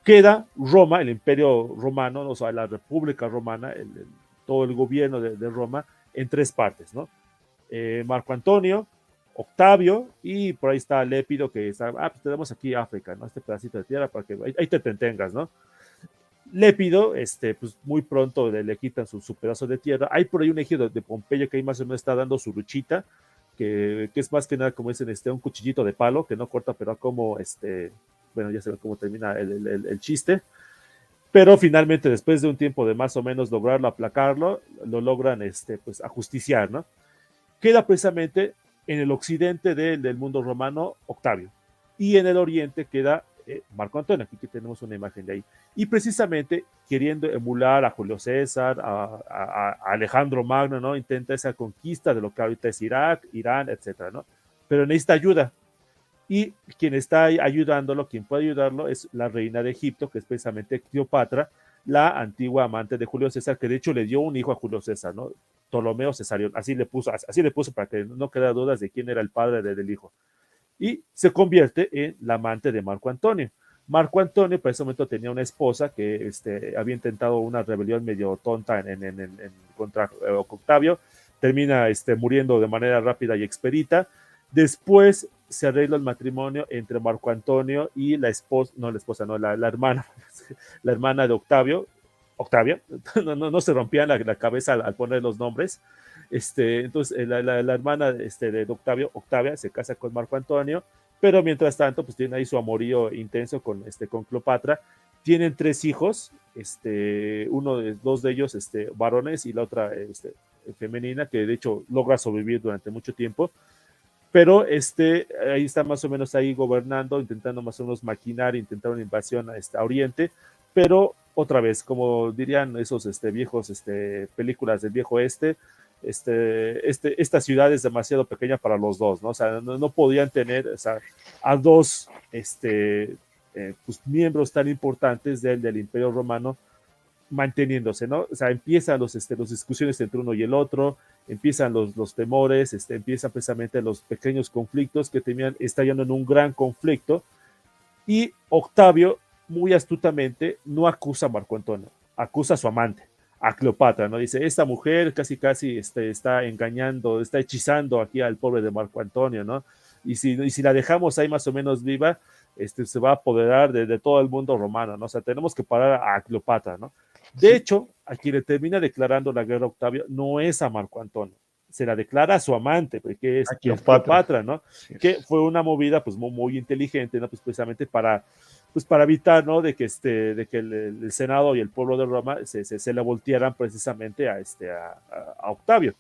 Queda Roma, el Imperio Romano, o sea, la República Romana, todo el gobierno de Roma, en tres partes, ¿no? Marco Antonio, Octavio, y por ahí está Lépido, que está, pues tenemos aquí África, ¿no? Este pedacito de tierra para que ahí te entretengas, ¿no? Lépido, pues muy pronto le quitan su pedazo de tierra. Hay por ahí un ejido de Pompeyo que ahí más o menos está dando su luchita, que es más que nada como dicen, un cuchillito de palo, que no corta, pero como, bueno, ya se ve cómo termina el chiste. Pero finalmente, después de un tiempo de más o menos lograrlo aplacarlo, lo logran, pues, ajusticiar, ¿no? Queda precisamente en el occidente del mundo romano Octavio, y en el oriente queda Marco Antonio. Aquí tenemos una imagen de ahí, y precisamente queriendo emular a Julio César, a Alejandro Magno, ¿no? Intenta esa conquista de lo que ahorita es Irak, Irán, etcétera, ¿no? Pero necesita ayuda, y quien está ayudándolo, quien puede ayudarlo, es la reina de Egipto, que es precisamente Cleopatra, la antigua amante de Julio César, que de hecho le dio un hijo a Julio César, ¿no? Ptolomeo Cesarión, así le puso para que no quede dudas de quién era el padre del hijo. Y se convierte en la amante de Marco Antonio. Marco Antonio, para ese momento, tenía una esposa que había intentado una rebelión medio tonta contra Octavio, termina muriendo de manera rápida y expedita. Después se arregla el matrimonio entre Marco Antonio y la hermana, la hermana de Octavia, no se rompían la cabeza al poner los nombres. Entonces la hermana de Octavia, se casa con Marco Antonio, pero mientras tanto, pues tiene ahí su amorío intenso con Cleopatra. Tienen 3 hijos, dos de ellos varones y la otra femenina, que de hecho logra sobrevivir durante mucho tiempo. Pero ahí está más o menos ahí gobernando, intentando más o menos maquinar, intentar una invasión a Oriente, pero otra vez, como dirían esos viejos películas del viejo oeste, esta ciudad es demasiado pequeña para los dos, ¿no? O sea, no podían tener, o sea, a dos pues, miembros tan importantes del Imperio Romano manteniéndose, ¿no? O sea, empiezan las discusiones entre uno y el otro, empiezan los temores, empiezan precisamente los pequeños conflictos que terminan estallando en un gran conflicto, y Octavio, muy astutamente, no acusa a Marco Antonio, acusa a su amante. a Cleopatra, ¿no? Dice, esta mujer casi está engañando, está hechizando aquí al pobre de Marco Antonio, ¿no? Y si la dejamos ahí más o menos viva, se va a apoderar de todo el mundo romano, ¿no? O sea, tenemos que parar a Cleopatra, ¿no? De hecho, a quien le termina declarando la guerra a Octavio no es a Marco Antonio, se la declara a su amante, porque es Cleopatra, ¿no? Que fue una movida pues muy inteligente, ¿no? Pues precisamente para evitar, ¿no? De que el Senado y el pueblo de Roma se le voltearan precisamente a Octavio.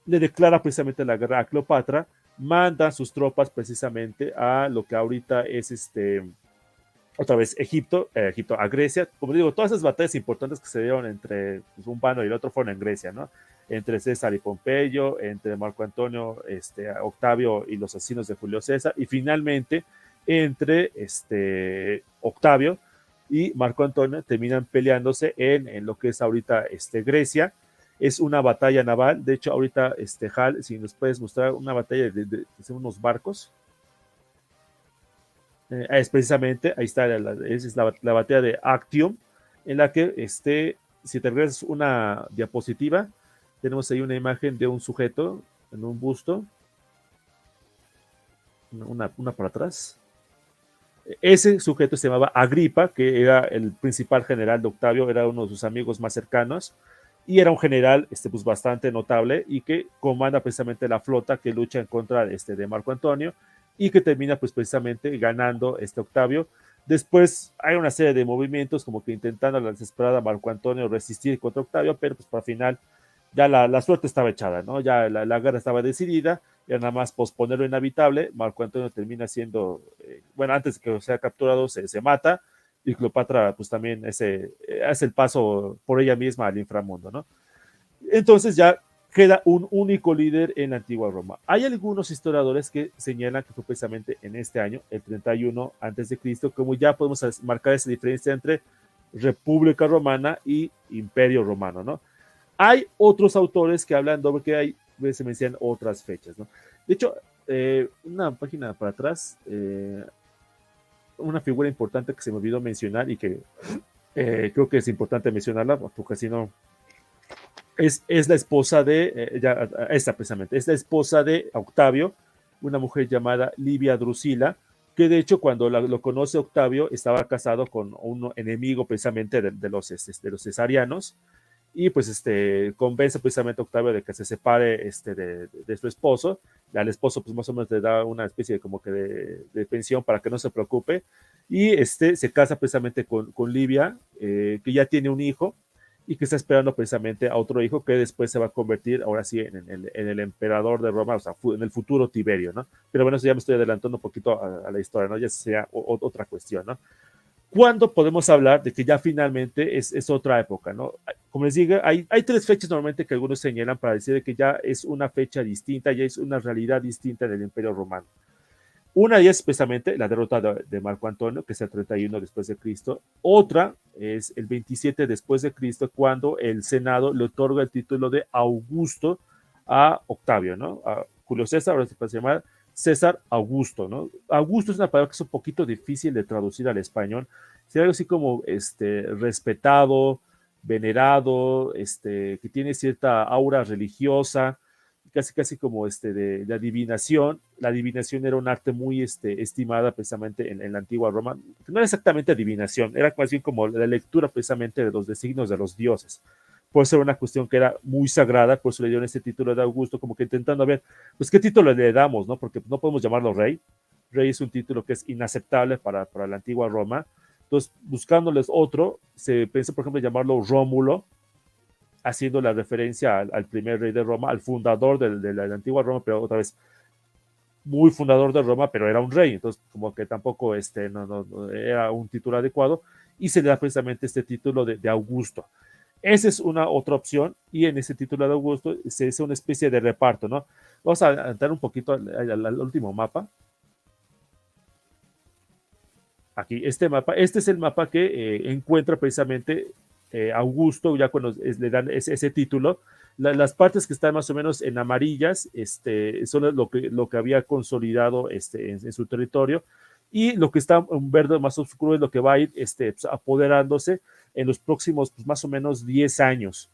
Le declara precisamente la guerra a Cleopatra, manda sus tropas precisamente a lo que ahorita es otra vez Egipto, a Grecia. Como digo, todas esas batallas importantes que se dieron entre un bando y el otro fueron en Grecia, ¿no? Entre César y Pompeyo, entre Marco Antonio, Octavio y los asesinos de Julio César, y finalmente entre Octavio y Marco Antonio terminan peleándose en lo que es ahorita Grecia. Es una batalla naval. De hecho, ahorita, Hal, si nos puedes mostrar una batalla de unos barcos. Es precisamente, ahí está, es la batalla de Actium, en la que, si te regresas una diapositiva, tenemos ahí una imagen de un sujeto en un busto, una para atrás. Ese sujeto se llamaba Agripa, que era el principal general de Octavio, era uno de sus amigos más cercanos, y era un general pues bastante notable y que comanda precisamente la flota que lucha en contra de Marco Antonio y que termina pues precisamente ganando Octavio. Después hay una serie de movimientos como que intentando a la desesperada Marco Antonio resistir contra Octavio, pero pues para final ya la suerte estaba echada, ¿no? Ya la guerra estaba decidida, ya nada más posponer lo inevitable. Marco Antonio termina siendo, bueno, antes de que sea capturado se mata, y Cleopatra pues también hace el paso por ella misma al inframundo, ¿no? Entonces ya queda un único líder en la antigua Roma. Hay algunos historiadores que señalan que fue precisamente en este año, el 31 a.C., como ya podemos marcar esa diferencia entre República Romana y Imperio Romano, ¿no? Hay otros autores que hablan de que se mencionan otras fechas, ¿no? De hecho, una página para atrás, una figura importante que se me olvidó mencionar y que creo que es importante mencionarla, porque si no, es la esposa de, esta precisamente, es la esposa de Octavio, una mujer llamada Livia Drusila, que de hecho cuando lo conoce Octavio estaba casado con un enemigo precisamente de los cesarianos, y pues convence precisamente a Octavio de que se separe de su esposo. Al esposo pues más o menos le da una especie de como que de pensión para que no se preocupe, y se casa precisamente con Livia, que ya tiene un hijo y que está esperando precisamente a otro hijo que después se va a convertir ahora sí en el emperador de Roma, o sea, en el futuro Tiberio, ¿no? Pero bueno, eso ya me estoy adelantando un poquito a la historia, ¿no? Ya sería otra cuestión, ¿no? ¿Cuándo podemos hablar de que ya finalmente es otra época, ¿no? Como les digo, hay tres fechas normalmente que algunos señalan para decir que ya es una fecha distinta, ya es una realidad distinta del Imperio Romano. Una de ellas es precisamente la derrota de Marco Antonio, que es el 31 después de Cristo. Otra es el 27 después de Cristo, cuando el Senado le otorga el título de Augusto a Octavio, ¿no? A Julio César, ahora se puede llamar César Augusto, ¿no? Augusto es una palabra que es un poquito difícil de traducir al español. Sería algo así como respetado, venerado, que tiene cierta aura religiosa, casi como de adivinación. La adivinación era un arte muy estimada precisamente en la antigua Roma. No era exactamente adivinación, era más bien como la lectura precisamente de los designios de los dioses. Por eso era una cuestión que era muy sagrada, por eso le dieron ese título de Augusto, como que intentando ver, pues qué título le damos, ¿no? Porque no podemos llamarlo rey. Rey es un título que es inaceptable para la antigua Roma. Entonces, buscándoles otro, se pensó, por ejemplo, llamarlo Rómulo, haciendo la referencia al primer rey de Roma, al fundador de la antigua Roma, pero otra vez, muy fundador de Roma, pero era un rey, entonces como que tampoco no era un título adecuado, y se le da precisamente este título de Augusto. Esa es una otra opción, y en ese título de Augusto se hace una especie de reparto, ¿no? Vamos a entrar un poquito al último mapa. Aquí, este es el mapa que encuentra precisamente Augusto, ya cuando le dan ese título. Las partes que están más o menos en amarillas son lo que había consolidado en su territorio, y lo que está en verde más oscuro es lo que va a ir apoderándose en los próximos pues, más o menos 10 años.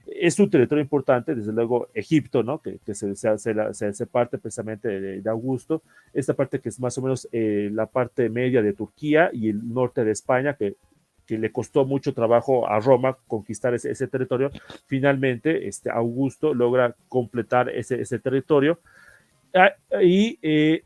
Es un territorio importante, desde luego Egipto, ¿no? Que se parte precisamente de Augusto, esta parte que es más o menos la parte media de Turquía y el norte de España, que le costó mucho trabajo a Roma conquistar ese territorio. Finalmente, Augusto logra completar ese territorio. Y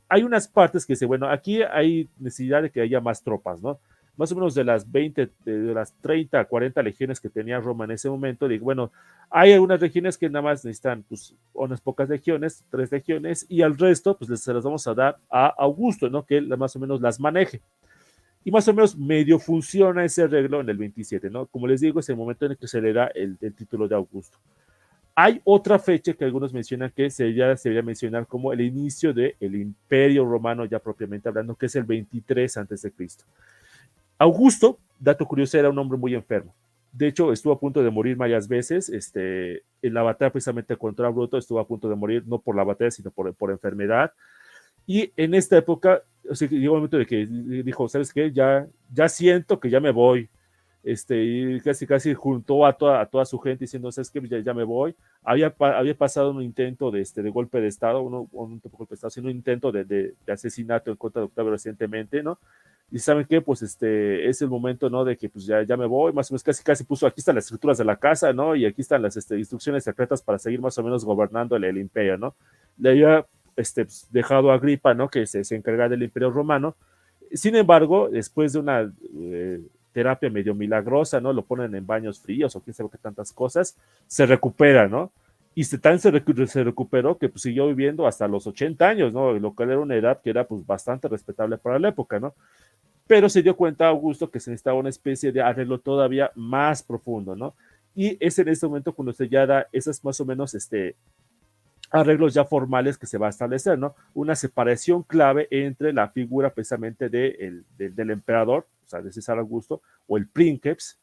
hay unas partes que dice, bueno, aquí hay necesidad de que haya más tropas, ¿no? Más o menos de las 20, de las 30 a 40 legiones que tenía Roma en ese momento, digo, bueno, hay algunas regiones que nada más necesitan pues, unas pocas legiones, 3 legiones, y al resto pues se las vamos a dar a Augusto, ¿no? Que él más o menos las maneje. Y más o menos medio funciona ese arreglo en el 27, ¿no? Como les digo, es el momento en el que se le da el título de Augusto. Hay otra fecha que algunos mencionan que se debería mencionar como el inicio del Imperio Romano, ya propiamente hablando, que es el 23 a.C. Augusto, dato curioso, era un hombre muy enfermo. De hecho, estuvo a punto de morir varias veces. En la batalla precisamente contra Bruto estuvo a punto de morir, no por la batalla, sino por enfermedad. Y en esta época, o sea, llegó un momento de que dijo, ¿sabes qué? Ya siento que ya me voy. Y casi juntó a toda su gente diciendo, ¿sabes qué? Ya me voy. Había pasado un intento de golpe de Estado, un golpe de Estado, sino un intento de asesinato en contra de Octavio recientemente, ¿no? Y ¿saben qué? Pues es el momento, ¿no? De que pues ya me voy, más o menos casi puso, aquí están las estructuras de la casa, ¿no? Y aquí están las instrucciones secretas para seguir más o menos gobernando el imperio, ¿no? Le había pues, dejado a Agripa, ¿no? Que se encarga del imperio romano. Sin embargo, después de una terapia medio milagrosa, ¿no? Lo ponen en baños fríos o quién sabe qué tantas cosas, se recupera, ¿no? Y se recuperó que pues, siguió viviendo hasta los 80 años, ¿no? Lo cual era una edad que era pues bastante respetable para la época, ¿no? Pero se dio cuenta Augusto que se necesitaba una especie de arreglo todavía más profundo, ¿no? Y es en este momento cuando se ya da esas más o menos arreglos ya formales que se va a establecer, ¿no? Una separación clave entre la figura precisamente del emperador, o sea, de César Augusto, o el princeps,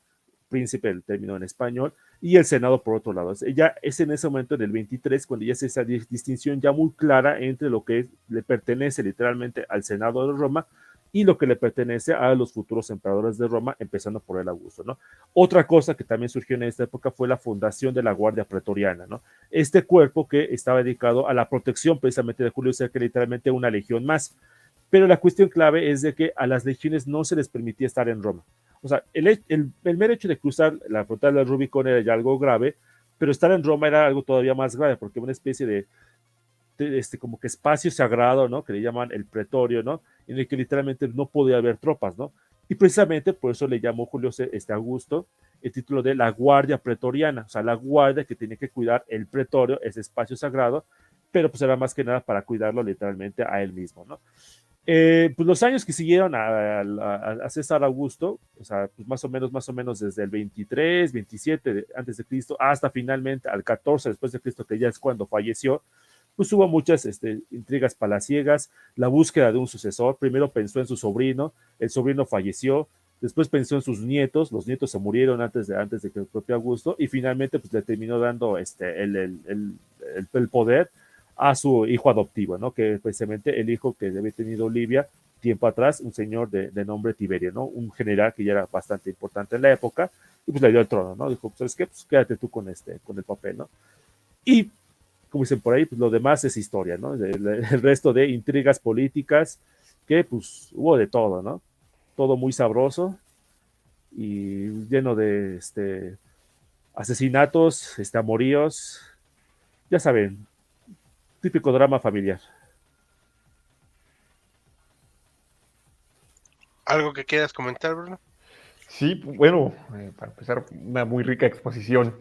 príncipe, el término en español, y el Senado por otro lado. Ya es en ese momento, en el 23, cuando ya es esa distinción ya muy clara entre lo que le pertenece literalmente al Senado de Roma y lo que le pertenece a los futuros emperadores de Roma, empezando por el Augusto, ¿no? Otra cosa que también surgió en esta época fue la fundación de la Guardia Pretoriana, ¿no? Este cuerpo que estaba dedicado a la protección precisamente de Julio César, que literalmente una legión más. Pero la cuestión clave es de que a las legiones no se les permitía estar en Roma. O sea, el mero hecho de cruzar la frontera del Rubicón era ya algo grave, pero estar en Roma era algo todavía más grave, porque una especie de como que espacio sagrado, ¿no? Que le llaman el pretorio, ¿no? En el que literalmente no podía haber tropas, ¿no? Y precisamente por eso le llamó Julio Augusto el título de la Guardia Pretoriana, o sea, la guardia que tenía que cuidar el pretorio, ese espacio sagrado, pero pues era más que nada para cuidarlo literalmente a él mismo, ¿no? Pues los años que siguieron a César Augusto, o sea, pues más o menos desde el 23, 27 antes de Cristo, hasta finalmente al 14 después de Cristo, que ya es cuando falleció, pues hubo muchas intrigas palaciegas, la búsqueda de un sucesor. Primero pensó en su sobrino, el sobrino falleció, después pensó en sus nietos, los nietos se murieron antes de que el propio Augusto, y finalmente pues le terminó dando el poder a su hijo adoptivo, ¿no? Que precisamente el hijo que había tenido Livia tiempo atrás, un señor de nombre Tiberio, ¿no? Un general que ya era bastante importante en la época, y pues le dio el trono, ¿no? Dijo, ¿sabes qué? Pues quédate tú con el papel, ¿no? Y como dicen por ahí, pues lo demás es historia, ¿no? El resto de intrigas políticas, que pues hubo de todo, ¿no? Todo muy sabroso y lleno de asesinatos, amoríos, ya saben, típico drama familiar. ¿Algo que quieras comentar, Bruno? Sí, bueno, para empezar, una muy rica exposición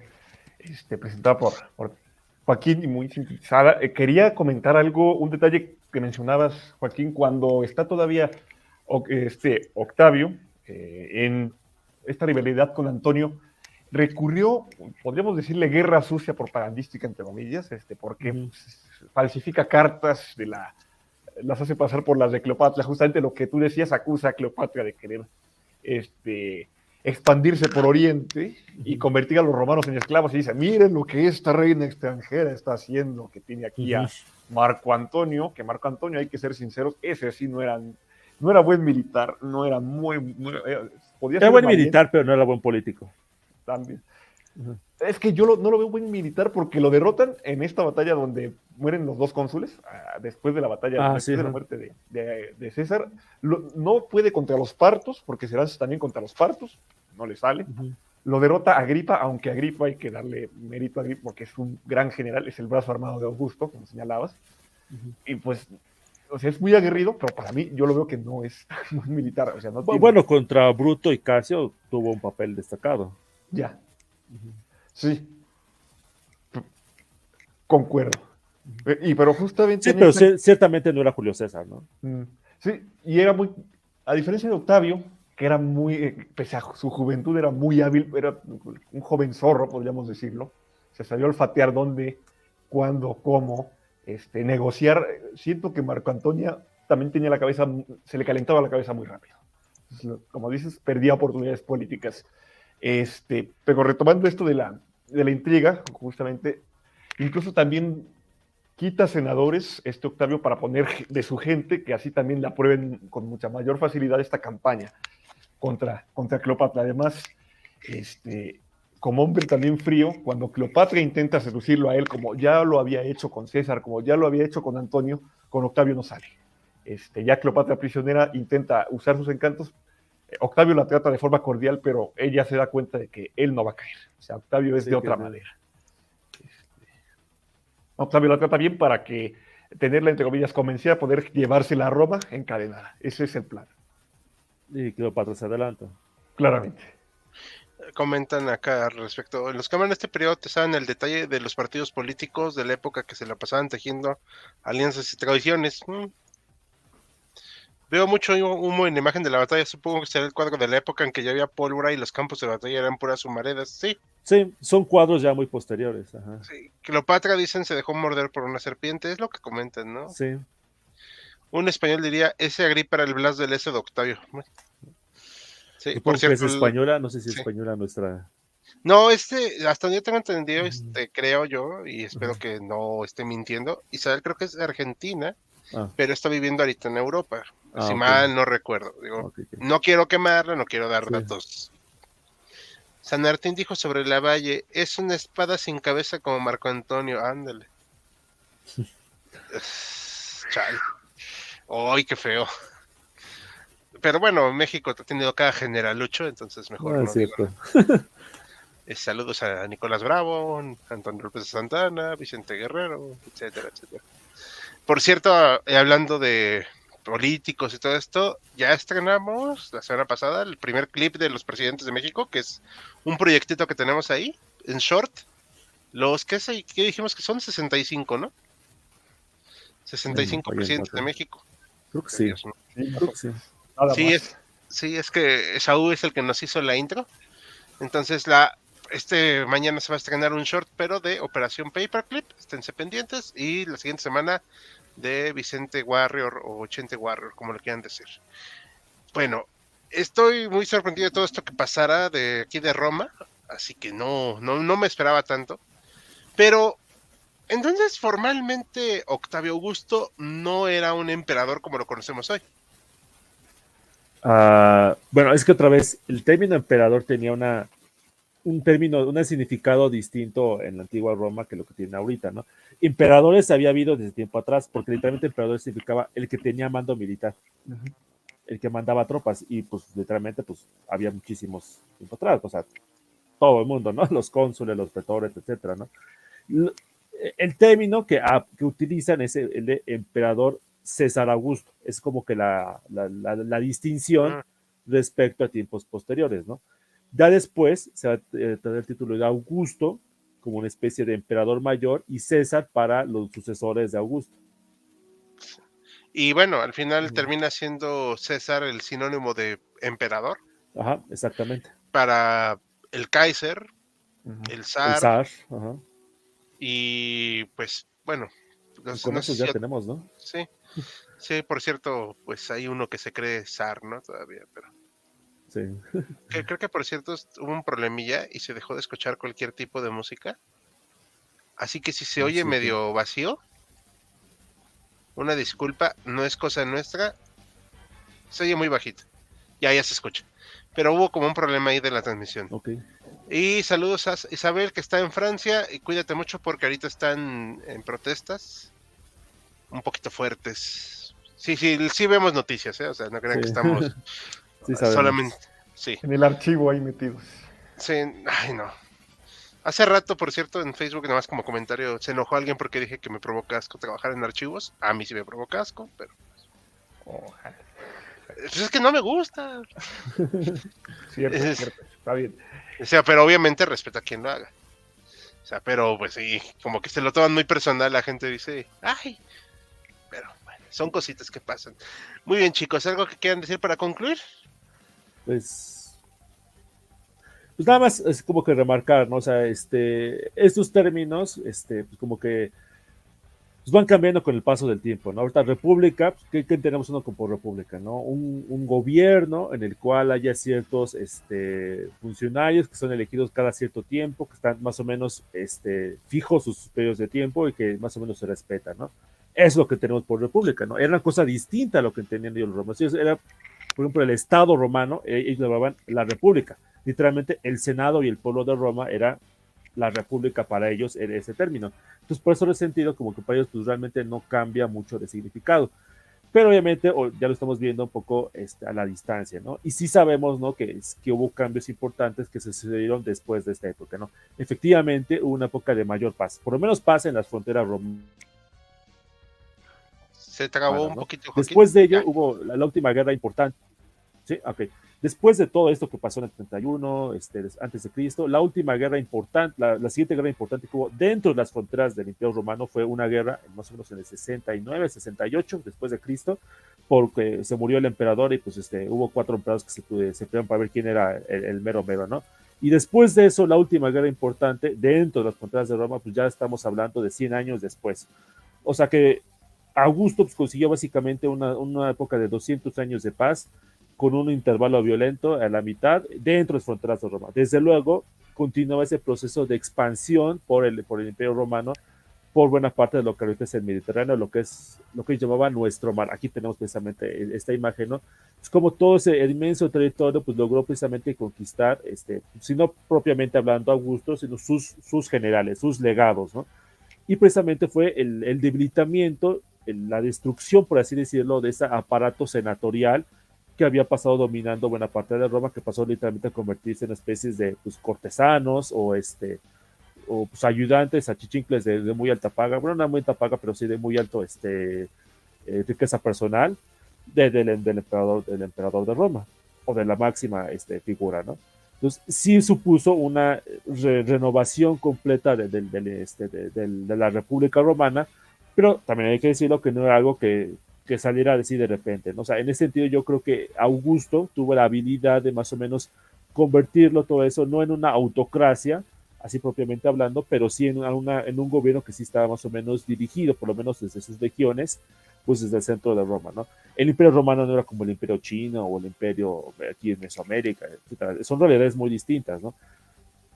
presentada por Joaquín y muy sintetizada. Quería comentar algo, un detalle que mencionabas, Joaquín, cuando está todavía Octavio en esta rivalidad con Antonio, recurrió, podríamos decirle, guerra sucia propagandística, entre comillas, porque falsifica cartas las hace pasar por las de Cleopatra, justamente lo que tú decías, acusa a Cleopatra de querer expandirse por Oriente y convertir a los romanos en esclavos, y dice, miren lo que esta reina extranjera está haciendo, que tiene aquí a Marco Antonio, que Marco Antonio, hay que ser sinceros, ese sí no era buen militar, no era muy podía era ser buen militar, pero no era buen político. También. Ajá. Es que no lo veo buen militar porque lo derrotan en esta batalla donde mueren los dos cónsules, después de la batalla, Ah, después sí, de la ajá. muerte de César. No puede contra los partos, porque se lanza también contra los partos, no le sale. Ujú. Lo derrota Agripa, aunque Agripa hay que darle mérito a Agripa porque es un gran general, es el brazo armado de Augusto, como señalabas. Ujú. Y pues, o sea, es muy aguerrido, pero para mí yo lo veo que no es muy militar, o sea, no tiene... Bueno, contra Bruto y Casio tuvo un papel destacado. Ya, Ujú. sí, concuerdo. Pero justamente Sí, en pero esta... ciertamente no era Julio César, ¿no? Sí, y era muy, a diferencia de Octavio, que era muy, pese a su juventud, era muy hábil, era un joven zorro, podríamos decirlo. Se sabía olfatear dónde, cuándo, cómo, negociar. Siento que Marco Antonio también tenía la cabeza, se le calentaba la cabeza muy rápido. Como dices, perdía oportunidades políticas. Pero retomando esto de la intriga, justamente, incluso también quita senadores Octavio para poner de su gente, que así también la aprueben con mucha mayor facilidad esta campaña contra Cleopatra. Además, como hombre también frío, cuando Cleopatra intenta seducirlo a él, como ya lo había hecho con César, como ya lo había hecho con Antonio, con Octavio no sale. Ya Cleopatra prisionera intenta usar sus encantos. Octavio la trata de forma cordial, pero ella se da cuenta de que él no va a caer. O sea, Octavio es Sí, de otra manera. Octavio la trata bien para que tenerla, entre comillas, convencida, poder llevársela a Roma encadenada. Ese es el plan, Y Cleopatra se adelanta. claramente. Comentan acá al respecto. En los que en este periodo te saben el detalle de los partidos políticos de la época que se la pasaban tejiendo alianzas y tradiciones. Veo mucho humo en la imagen de la batalla. Supongo que será el cuadro de la época en que ya había pólvora y los campos de batalla eran puras humaredas. Sí, Sí, son cuadros ya muy posteriores. Ajá. sí. Cleopatra, dicen, se dejó morder por una serpiente. Es lo que comentan, ¿no? Sí. Un español diría, ese Agripa era el Blas de Lezo de Octavio. Sí, por Supongo que es cierto, española, no sé si es sí. española nuestra. No, hasta donde yo tengo entendido, creo yo, y espero Ajá. que no esté mintiendo. Isabel creo que es argentina, Ah, pero está viviendo ahorita en Europa. Si ok. mal no recuerdo. Digo, Ok, ok. no quiero quemarla, no quiero dar Sí. datos. San Martín dijo sobre la valle, es una espada sin cabeza como Marco Antonio. Ándale. Chale. ¡Ay, qué feo! Pero bueno, México ha tenido cada generalucho, entonces mejor No es no digo cierto. nada. Saludos a Nicolás Bravo, Antonio López de Santana, Vicente Guerrero, etcétera, etcétera. Por cierto, hablando de políticos y todo esto, ya estrenamos la semana pasada el primer clip de los presidentes de México, que es un proyectito que tenemos ahí, en short. Los que dijimos que son 65, ¿no? 65 Ahí presidentes de empata. México. Creo que Ay, sí. Dios mío. Sí, Creo que sí. nada Sí, más. es que Saúl es el que nos hizo la intro. Entonces mañana se va a estrenar un short, pero de Operación Paperclip, esténse pendientes, y la siguiente semana de Vicente Warrior o Chente Warrior, como lo quieran decir. Bueno, estoy muy sorprendido de todo esto que pasara de aquí de Roma, así que no me esperaba tanto. Pero entonces formalmente Octavio Augusto no era un emperador como lo conocemos hoy. Bueno, es que otra vez, el término emperador tenía un significado distinto en la antigua Roma que lo que tiene ahorita, ¿no? Emperadores había habido desde tiempo atrás, porque literalmente emperador significaba el que tenía mando militar, el que mandaba tropas, y pues literalmente pues había muchísimos tiempo atrás, o sea, todo el mundo, ¿no? Los cónsules, los pretores, etcétera, ¿no? El término que utilizan es el de emperador César Augusto, es como que la distinción respecto a tiempos posteriores, ¿no? Ya después se va a tener el título de Augusto como una especie de emperador mayor y César para los sucesores de Augusto. Y bueno, al final termina siendo César el sinónimo de emperador. Ajá, exactamente. Para el Kaiser, el El zar, zar, ajá. y pues bueno, Y con eso ya tenemos, ¿no? Sí, sí, por cierto, pues hay uno que se cree zar, ¿no? Todavía, pero Sí. creo que por cierto hubo un problemilla y se dejó de escuchar cualquier tipo de música. Así que si se oye Sí, medio vacío, una disculpa, no es cosa nuestra, se oye muy bajito, ya se escucha. Pero hubo como un problema ahí de la transmisión. Ok. Y saludos a Isabel, que está en Francia, y cuídate mucho porque ahorita están en protestas un poquito fuertes. Sí, sí, sí vemos noticias, ¿eh? O sea, no crean Sí, que estamos sí sabemos. solamente... Sí, En el archivo ahí metidos. sí, ay no. Hace rato, por cierto, en Facebook, nada más como comentario, se enojó alguien porque dije que me provoca asco trabajar en archivos. A mí sí me provoca asco, pero Ojalá. pues es que no me gusta. Cierto, Es- cierto. Está bien. o sea, pero obviamente respeto a quien lo haga. O sea, pero pues sí, como que se lo toman muy personal, la gente dice, ay, pero bueno, son cositas que pasan. Muy bien, chicos, ¿algo que quieran decir para concluir? Pues, pues nada más es como que remarcar, ¿no? O sea, estos términos, pues como que pues van cambiando con el paso del tiempo, ¿no? Ahorita república, pues, ¿qué tenemos uno como república, ¿no? Un gobierno en el cual haya ciertos funcionarios que son elegidos cada cierto tiempo, que están más o menos fijos sus periodos de tiempo y que más o menos se respetan, ¿no? Es lo que tenemos por república, ¿no? Era una cosa distinta a lo que entendían ellos los romanos. Era, por ejemplo, el Estado romano, ellos lo llamaban la república. Literalmente el Senado y el pueblo de Roma era la república para ellos en ese término. Entonces, por eso en ese sentido, como que para ellos pues, realmente no cambia mucho de significado. Pero obviamente ya lo estamos viendo un poco a la distancia, ¿no? Y sí sabemos, ¿no? Que hubo cambios importantes que se sucedieron después de esta época, ¿no? Efectivamente, hubo una época de mayor paz, por lo menos paz en las fronteras romanas, Se trabó un ¿no? poquito, Joaquín. Después de ello Ya. hubo la última guerra importante. Sí, ok. Después de todo esto que pasó en el 31, antes de Cristo, la última guerra importante, la siguiente guerra importante que hubo dentro de las fronteras del Imperio Romano fue una guerra más o menos en el 69, 68 después de Cristo, porque se murió el emperador y pues hubo 4 emperadores que se pelearon para ver quién era el mero mero, ¿no? Y después de eso, la última guerra importante dentro de las fronteras de Roma, pues ya estamos hablando de 100 años después. O sea que Augusto pues, consiguió básicamente una época de 200 años de paz con un intervalo violento a la mitad dentro de las fronteras de Roma. Desde luego, continuaba ese proceso de expansión por el Imperio Romano por buena parte de lo que ahorita es el Mediterráneo, lo que ellos llamaban nuestro mar. Aquí tenemos precisamente esta imagen, ¿no? Es como todo ese inmenso territorio, pues logró precisamente conquistar, si no propiamente hablando Augusto, sino sus generales, sus legados, ¿no? Y precisamente fue el debilitamiento, la destrucción, por así decirlo, de ese aparato senatorial que había pasado dominando buena parte de Roma, que pasó literalmente a convertirse en especies de pues, cortesanos o pues, ayudantes, achichincles de muy alta paga, bueno, no muy alta paga, pero sí de muy alto riqueza personal del emperador de Roma, o de la máxima figura, ¿no? Entonces, sí supuso una renovación completa de la República Romana, pero también hay que decirlo que no era algo que saliera así de repente, ¿no? O sea, en ese sentido yo creo que Augusto tuvo la habilidad de más o menos convertirlo todo eso, no en una autocracia, así propiamente hablando, pero sí en un gobierno que sí estaba más o menos dirigido, por lo menos desde sus regiones, pues desde el centro de Roma, ¿no? El imperio romano no era como el imperio chino o el imperio aquí en Mesoamérica, etc. Son realidades muy distintas, ¿no?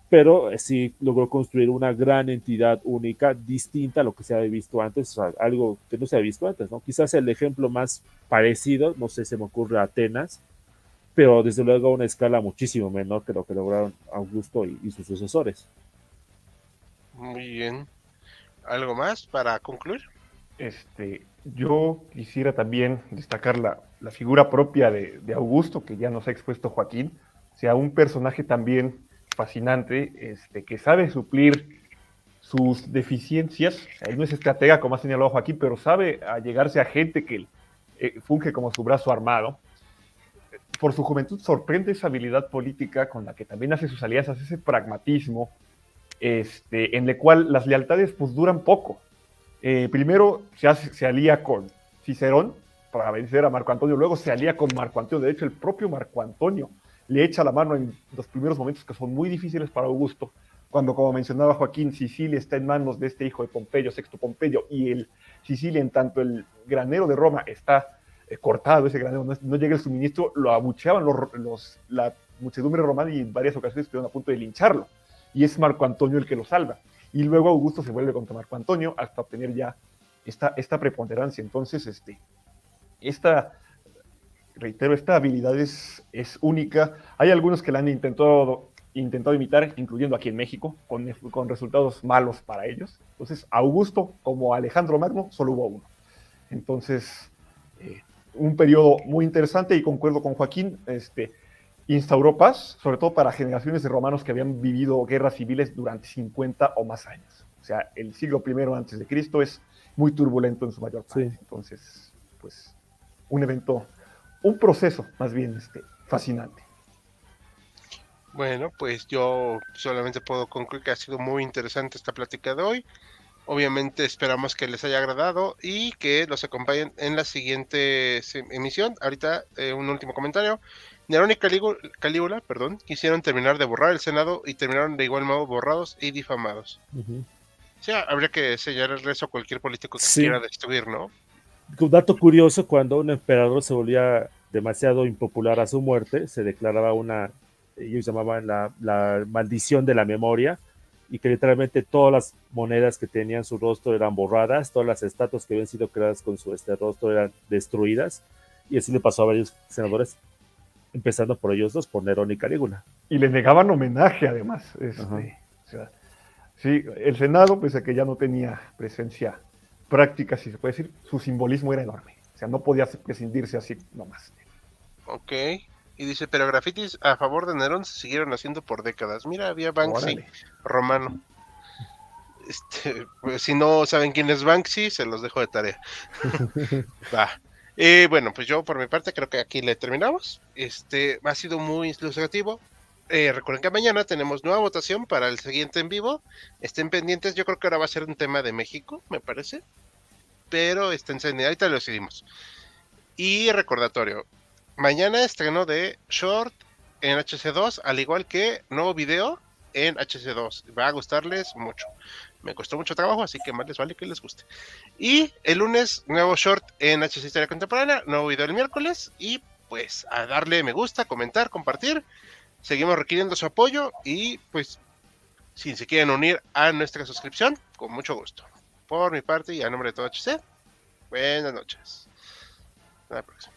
Pero sí logró construir una gran entidad única, distinta a lo que se había visto antes, o sea, algo que no se había visto antes, ¿no? Quizás el ejemplo más parecido, no sé, se me ocurre Atenas, pero desde luego a una escala muchísimo menor que lo que lograron Augusto y sus sucesores. Muy bien. ¿Algo más para concluir? Yo quisiera también destacar la figura propia de Augusto, que ya nos ha expuesto Joaquín, o sea, un personaje también fascinante, que sabe suplir sus deficiencias. Ahí no es estratega, como ha señalado Joaquín, pero sabe allegarse a gente que funge como su brazo armado. Por su juventud sorprende esa habilidad política con la que también hace sus alianzas, ese pragmatismo, en el cual las lealtades pues duran poco. Primero se alía con Cicerón para vencer a Marco Antonio, luego se alía con Marco Antonio. De hecho, el propio Marco Antonio le echa la mano en los primeros momentos que son muy difíciles para Augusto, cuando, como mencionaba Joaquín, Sicilia está en manos de este hijo de Pompeyo, Sexto Pompeyo, y el Sicilia, en tanto el granero de Roma está cortado, ese granero, no llega el suministro, lo abucheaban la muchedumbre romana y en varias ocasiones estuvieron a punto de lincharlo, y es Marco Antonio el que lo salva. Y luego Augusto se vuelve contra Marco Antonio hasta obtener ya esta preponderancia. Entonces, reitero, esta habilidad es única. Hay algunos que la han intentado intentado imitar, incluyendo aquí en México, con resultados malos para ellos. Entonces, Augusto como Alejandro Magno, solo hubo uno. Entonces, un periodo muy interesante, y concuerdo con Joaquín, instauró paz, sobre todo para generaciones de romanos que habían vivido guerras civiles durante 50 o más años. O sea, el siglo I antes de Cristo es muy turbulento en su mayor parte. Sí. Entonces, pues, un evento, un proceso más bien fascinante. Bueno, pues yo solamente puedo concluir que ha sido muy interesante esta plática de hoy. Obviamente esperamos que les haya agradado y que los acompañen en la siguiente emisión. Ahorita un último comentario. Nerón y Calígula, quisieron terminar de borrar el Senado y terminaron de igual modo borrados y difamados. Ujú. O sea, habría que señalar eso a cualquier político que Sí. quiera destruir, ¿no? Un dato curioso, cuando un emperador se volvía demasiado impopular a su muerte, se declaraba ellos llamaban la maldición de la memoria, y que literalmente todas las monedas que tenían su rostro eran borradas, todas las estatuas que habían sido creadas con su rostro eran destruidas, y así le pasó a varios senadores, empezando por ellos dos, por Nerón y Calígula. Y le negaban homenaje, además. Ajá. O sea, sí, el Senado, pese a que ya no tenía presencia práctica, si se puede decir, su simbolismo era enorme. O sea, no podía prescindirse así nomás. Ok. Y dice, pero grafitis a favor de Nerón se siguieron haciendo por décadas. Mira, había Banksy Órale. romano. Pues, si no saben quién es Banksy, se los dejo de tarea. Va. Bueno, pues yo por mi parte creo que aquí le terminamos. Ha sido muy ilustrativo. Recuerden que mañana tenemos nueva votación para el siguiente en vivo. Estén pendientes, yo creo que ahora va a ser un tema de México, me parece. Pero ahorita lo decidimos. Y recordatorio, mañana estreno de Short en HC2, al igual que nuevo video en HC2. Va a gustarles mucho. Me costó mucho trabajo, así que más les vale que les guste. Y el lunes, nuevo Short en HC Historia Contemporánea, nuevo video el miércoles. Y pues a darle me gusta, comentar, compartir. Seguimos requiriendo su apoyo y pues si se quieren unir a nuestra suscripción, con mucho gusto. Por mi parte y a nombre de todo HC, buenas noches. Hasta la próxima.